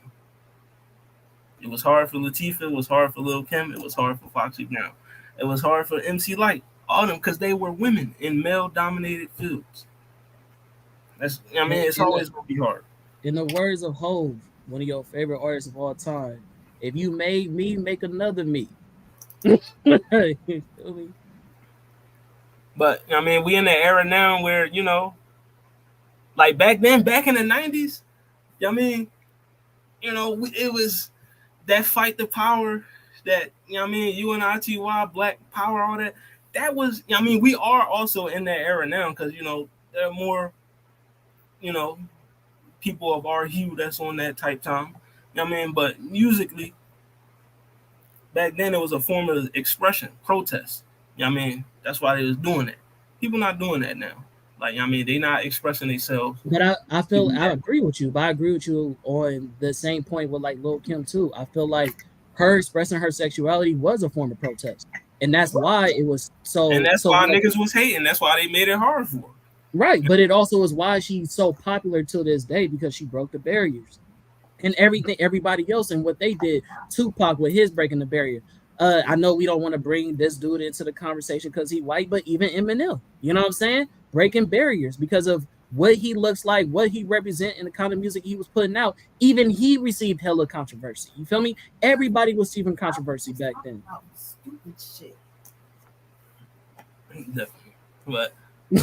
It was hard for Latifah, it was hard for Lil Kim, it was hard for Foxy Brown. It was hard for MC Light, all of them, because they were women in male dominated fields. That's you know what I In, mean, it's in the always gonna be hard. in the words of Hove, one of your favorite artists of all time, if you made me, make another me. You feel me? But I mean, we in the era now where, like back then, back in the 90s, you know what I mean, it was that fight the power, that I mean, UNITY, Black Power, all that. That was I mean, we are also in that era now because there are more you know people of our hue that's on that type time. You know what I mean? But musically, back then it was a form of expression, protest. You know what I mean? That's why they was doing it. People not doing that now. Like I mean, they not expressing themselves. But I feel People I mad. agree with you, but I agree with you on the same point with like Lil Kim too. I feel like her expressing her sexuality was a form of protest. And that's why it was And that's so why much. niggas was hating. That's why they made it hard for her. Right, but it also is why she's so popular to this day because she broke the barriers and everything, everybody else, and what they did. Tupac with his breaking the barrier. I know we don't want to bring this dude into the conversation because he white, but even Eminem, you know what I'm saying? Breaking barriers because of what he looks like, what he represent, and the kind of music he was putting out. Even he received hella controversy. You feel me? Everybody was receiving controversy Was back talking then. about stupid shit. Definitely. But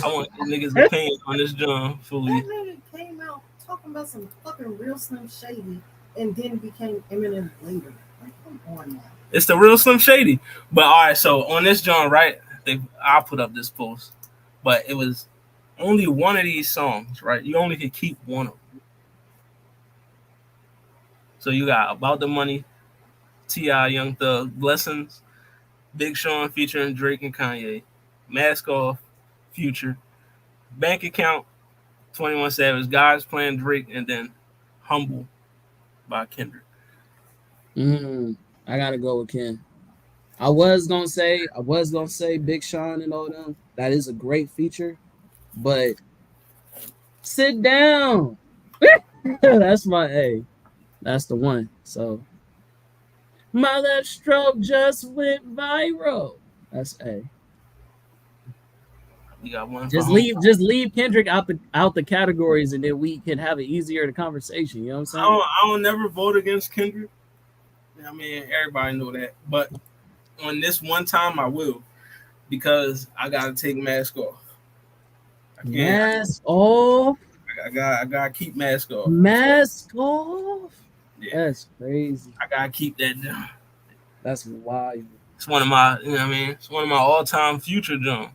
I want niggas' opinion on this John That fully. nigga came out talking about some fucking real Slim Shady and then became Eminem later. Like, come on now. It's the real Slim Shady. But all right, so on this John, right? I'll put up this post, but it was only one of these songs, right? You only could keep one of them. So you got About the Money, T.I., Young Thug, Blessings, Big Sean featuring Drake and Kanye, Mask Off, Future, Bank Account, 21 Savage, God's Plan, Drake, and then Humble by Kendrick. I gotta go with Ken. I was gonna say Big Sean and all them, That is a great feature, but sit down. That's my A. That's the one. So my left stroke just went viral. That's A. You got one for Just leave Kendrick out the categories, and then we can have it easier the conversation. You know what I'm saying? I don't never vote against Kendrick. I mean, everybody know that. But on this one time, I will, because I gotta take mask off. I can't. Mask off. I gotta keep mask off. Mask off. Yeah. That's crazy. I gotta keep that down. That's wild. It's one of my, you know what I mean? It's one of my all-time future drums.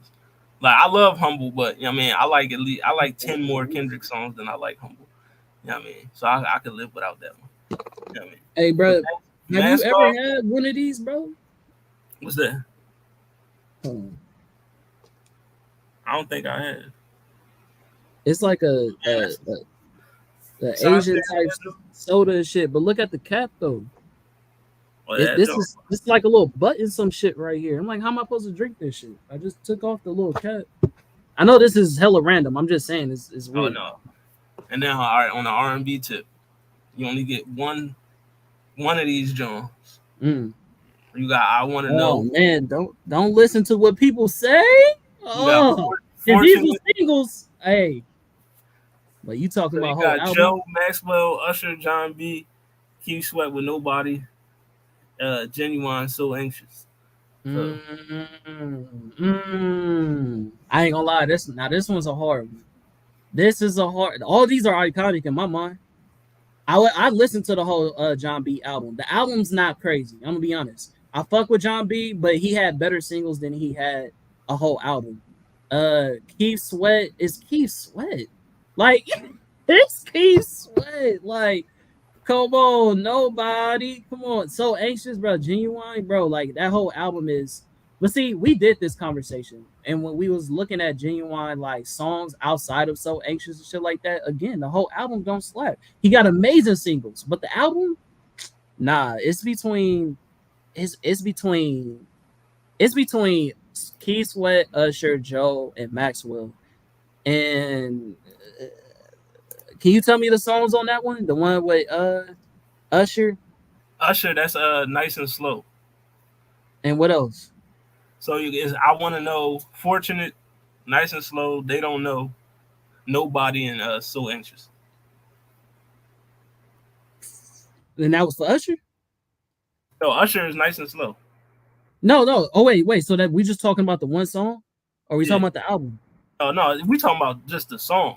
Like, I love Humble, but you know what I mean, I like 10 more Kendrick songs than I like Humble. You know what I mean? So I could live without that one. You know what I mean? Hey, bro, have Mask you ever off. had one of these, bro? What's that? Hold on. I don't think I had. It's like a Asian type soda and shit. But look at the cap though. This is like a little button some shit right here. I'm like, how am I supposed to drink this shit? I just took off the little cap. I know this is hella random. I'm just saying it's weird. Oh no. And now, all right, on the R&B tip, you only get one of these Jones. You got I Want to Know. Oh man, don't listen to what people say. Oh, if these were singles, hey. But you talking about whole album? Joe, Maxwell, Usher, John B, Keith Sweat with Nobody, Genuine, So Anxious. So. I ain't gonna lie, this one's a hard one. This is a hard. All these are iconic in my mind. I listened to the whole John B album. The album's not crazy. I'm gonna be honest. I fuck with John B, but he had better singles than he had a whole album. Keith Sweat is Keith Sweat. Like, it's Keith Sweat. Like, come on, Nobody. Come on. So Anxious, bro. Genuine, bro. Like, that whole album is. But see, we did this conversation. And when we was looking at Genuine, like, songs outside of So Anxious and shit like that, again, the whole album don't slap. He got amazing singles. But the album, nah, it's between Keith Sweat, Usher, Joe, and Maxwell. And can you tell me the songs on that one? The one with Usher? Usher, that's Nice and Slow. And what else? So I Want to Know, Fortunate, Nice and Slow, They Don't Know, Nobody, and So Anxious. And that was for Usher? No, Usher is Nice and Slow. No. Oh, wait. So that we just talking about the one song? Or we talking about the album? Oh, no, we talking about just the song.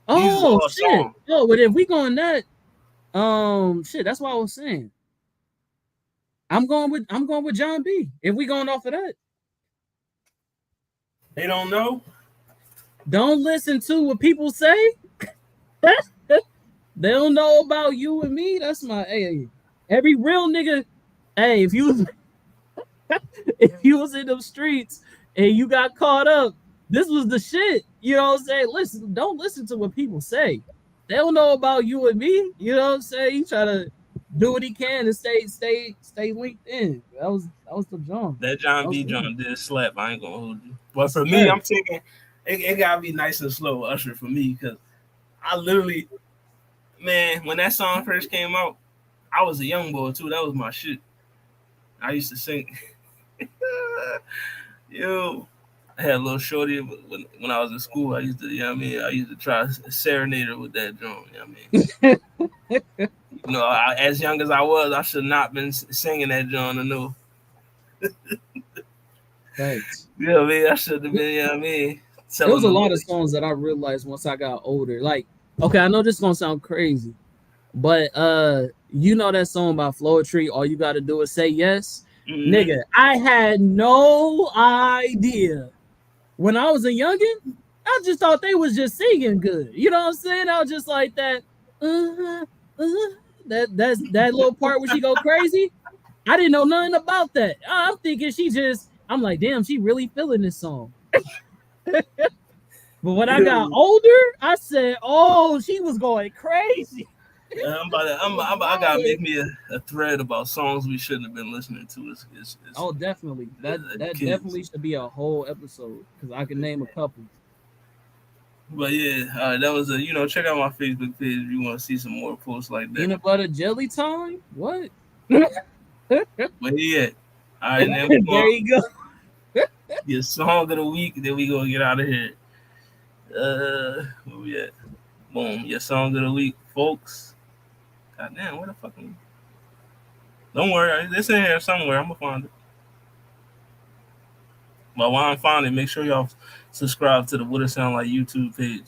Oh, shit. Songs. Oh, but if we going that, shit, that's what I was saying. I'm going with John B. If we going off of that. They Don't Know? Don't listen to what people say. They don't know about you and me. That's my every real nigga. Hey, if you was in them streets and you got caught up, this was the shit. You know what I'm saying? Listen, don't listen to what people say. They don't know about you and me. You know what I'm saying? He try to do what he can to stay linked in. That was the John. That John B. John did slap. I ain't gonna hold you. But for me, I'm thinking it gotta be Nice and Slow, Usher, for me, because I literally, man, when that song first came out, I was a young boy too. That was my shit. I used to sing. Yo, I had a little shorty when I was in school. I used to, you know what I mean? I used to try to serenade her with that drum. You know what I mean? You know, as young as I was, I should not been singing that drum to know. Thanks. You know what I mean? I should have been, you know what I mean? There was a lot of songs that I realized once I got older. Like, okay, I know this is gonna sound crazy, but you know that song by Floetry, All You Gotta Do Is Say Yes? Mm-hmm. Nigga, I had no idea. When I was a youngin', I just thought they was just singing good. You know what I'm saying? I was just like that, that little part where she go crazy. I didn't know nothing about that. I'm thinking I'm like, damn, she really feeling this song. But when I got older, I said, oh, she was going crazy. I gotta Right. make me a thread about songs we shouldn't have been listening to as, Oh, definitely. That kids. definitely should be a whole episode because I can name a couple. But yeah, that was a check out my Facebook page if you want to see some more posts like that. Peanut butter jelly time? What? But yeah, all right, now we There gonna you go. get song of the week, then we gonna get out of here. Where we at? Boom, your song of the week, folks. God damn, where the fuck? Don't worry, it's in here somewhere. I'm gonna find it. But while I'm finding it, make sure y'all subscribe to the What It Sound Like YouTube page.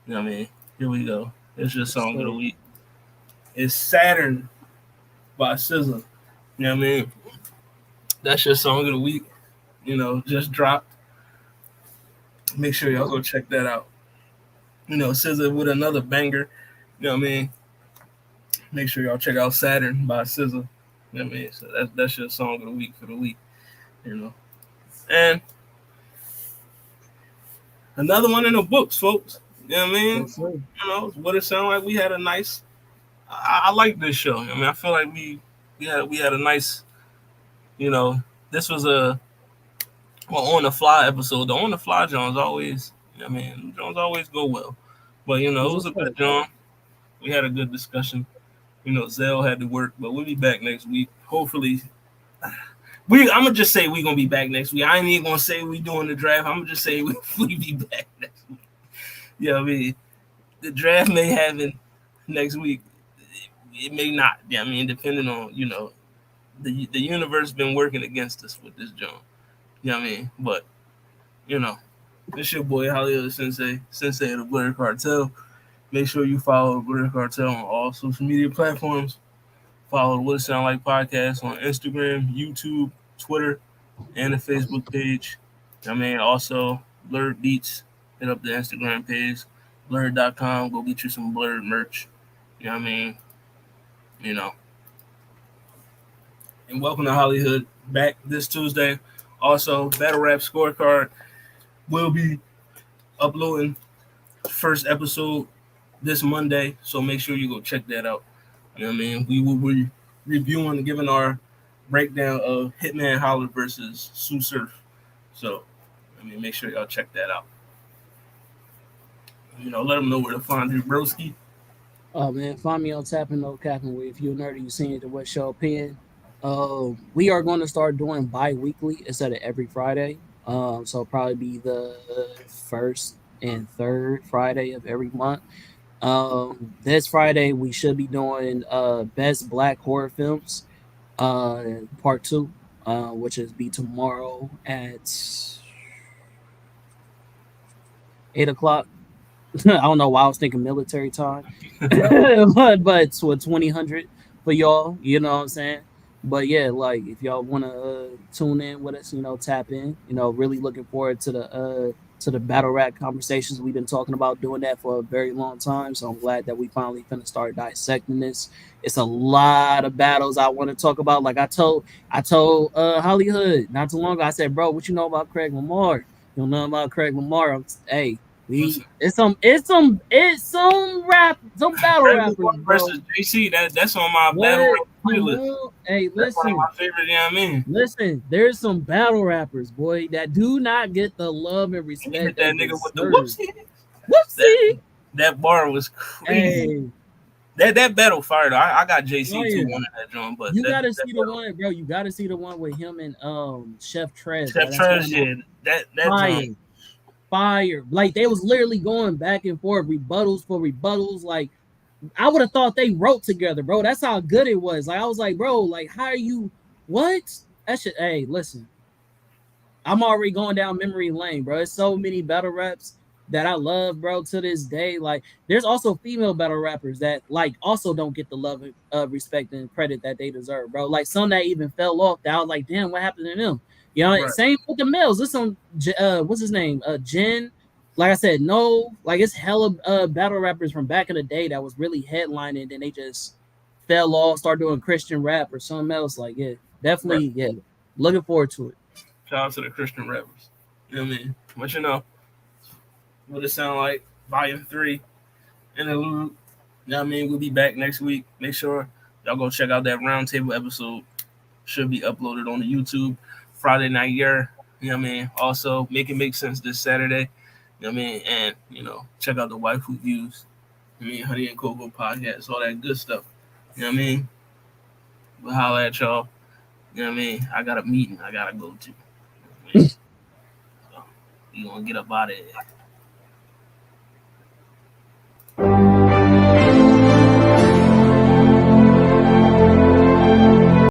You know what I mean? Here we go. It's your Yes, song of the sir. week. It's Saturn by SZA. You know what I mean? That's your song of the week. Just dropped. Make sure y'all go check that out. SZA with another banger. You know what I mean? Make sure y'all check out Saturn by SZA. You know what I mean? So that's your song of the week for the week. You know. And another one in the books, folks. You know what I mean? Yes, sir. What it sound like. We had a nice. I like this show. I mean, I feel like we had a nice. You know, this was a on the fly episode. The on the fly Jones always. I mean, Jones always go well. But That's it was what's a good up. John. We had a good discussion. Zell had to work, but we'll be back next week. Hopefully, I'm gonna just say we're gonna be back next week. I ain't even gonna say we doing the draft. I'm gonna just say we be back next week. I mean, the draft may happen next week. It may not. I mean, depending on the universe been working against us with this joint. You know what I mean? But you know, it's your boy Hollywood Sensei of the Blur Cartel. Make sure you follow the Blur Cartel on all social media platforms. Follow the What It Sound Like podcast on Instagram, YouTube, Twitter, and the Facebook page. I mean, also Blurred Beats. Hit up the Instagram page, blurred.com. Go get you some Blurred merch. You know what I mean? You know. And welcome to Hollywood back this Tuesday. Also, Battle Rap Scorecard will be uploading first episode this Monday. So make sure you go check that out. You know what I mean? We will be reviewing and giving our breakdown of Hitman Holler versus Sue Surf. So, make sure y'all check that out. Let them know where to find you, broski. Oh man, find me on Tapping No Capping with if you're nerdy, you seen it to what show opinion. We are going to start doing bi-weekly instead of every Friday. So probably be the first and third Friday of every month. This Friday we should be doing best black horror films, part two, which is be tomorrow at 8 o'clock. I don't know why I was thinking military time, but it's what 2000 for y'all. You know what I'm saying? But yeah, like if y'all want to tune in with us, tap in. Really looking forward to the battle rap conversations. We've been talking about doing that for a very long time, so I'm glad that we finally finna start dissecting this. It's a lot of battles I want to talk about. Like I told Hollywood not too long ago. I said, bro, what you know about Craig Lamar? You don't know about Craig Lamar? Hey, Listen, some battle Craig rappers, Lamar bro. versus JC, that's on my battle What? rap Come playlist. on. Hey, That's one of listen. my favorite, you know what I mean? Listen, there's some battle rappers, boy, that do not get the love and And you respect hit they that nigga with the deserve. whoopsie. That Whoopsie. that bar was crazy. Hey, That battle fired. I got JC too fire. one of that joint, but You gotta that see the battle. one, bro. You gotta see the one with him and Chef Trez, bro. Chef That's one Trez, of my yeah, that joint. fire. Fire. Like they was literally going back and forth, rebuttals for rebuttals. Like I would have thought they wrote together, bro. That's how good it was. Like I was like, bro, like how are you? What? That shit. Hey, listen, I'm already going down memory lane, bro. There's so many battle raps that I love, bro, to this day. Like, there's also female battle rappers that like also don't get the love and respect and credit that they deserve, bro. Like some that even fell off. That I was like, damn, what happened to them? Right. Same with the males. Listen, what's his name? Jen. Like I said, no, like it's hella battle rappers from back in the day that was really headlining, and they just fell off, started doing Christian rap or something else. Like, yeah, Right. definitely, yeah. Looking forward to it. Shout out to the Christian rappers. You know what I mean? But what it sound like, volume 3, interlude. You know what I mean? We'll be back next week. Make sure y'all go check out that roundtable episode. Should be uploaded on the YouTube Friday night year. You know what I mean? Also, make it make sense this Saturday. You know what I mean? And, check out the Waifu Views. I mean, Honey and Cocoa podcast, all that good stuff. You know what I mean? We'll holla at y'all. You know what I mean? I got a meeting I gotta go to. You know what I mean? So, we gonna get up out of here.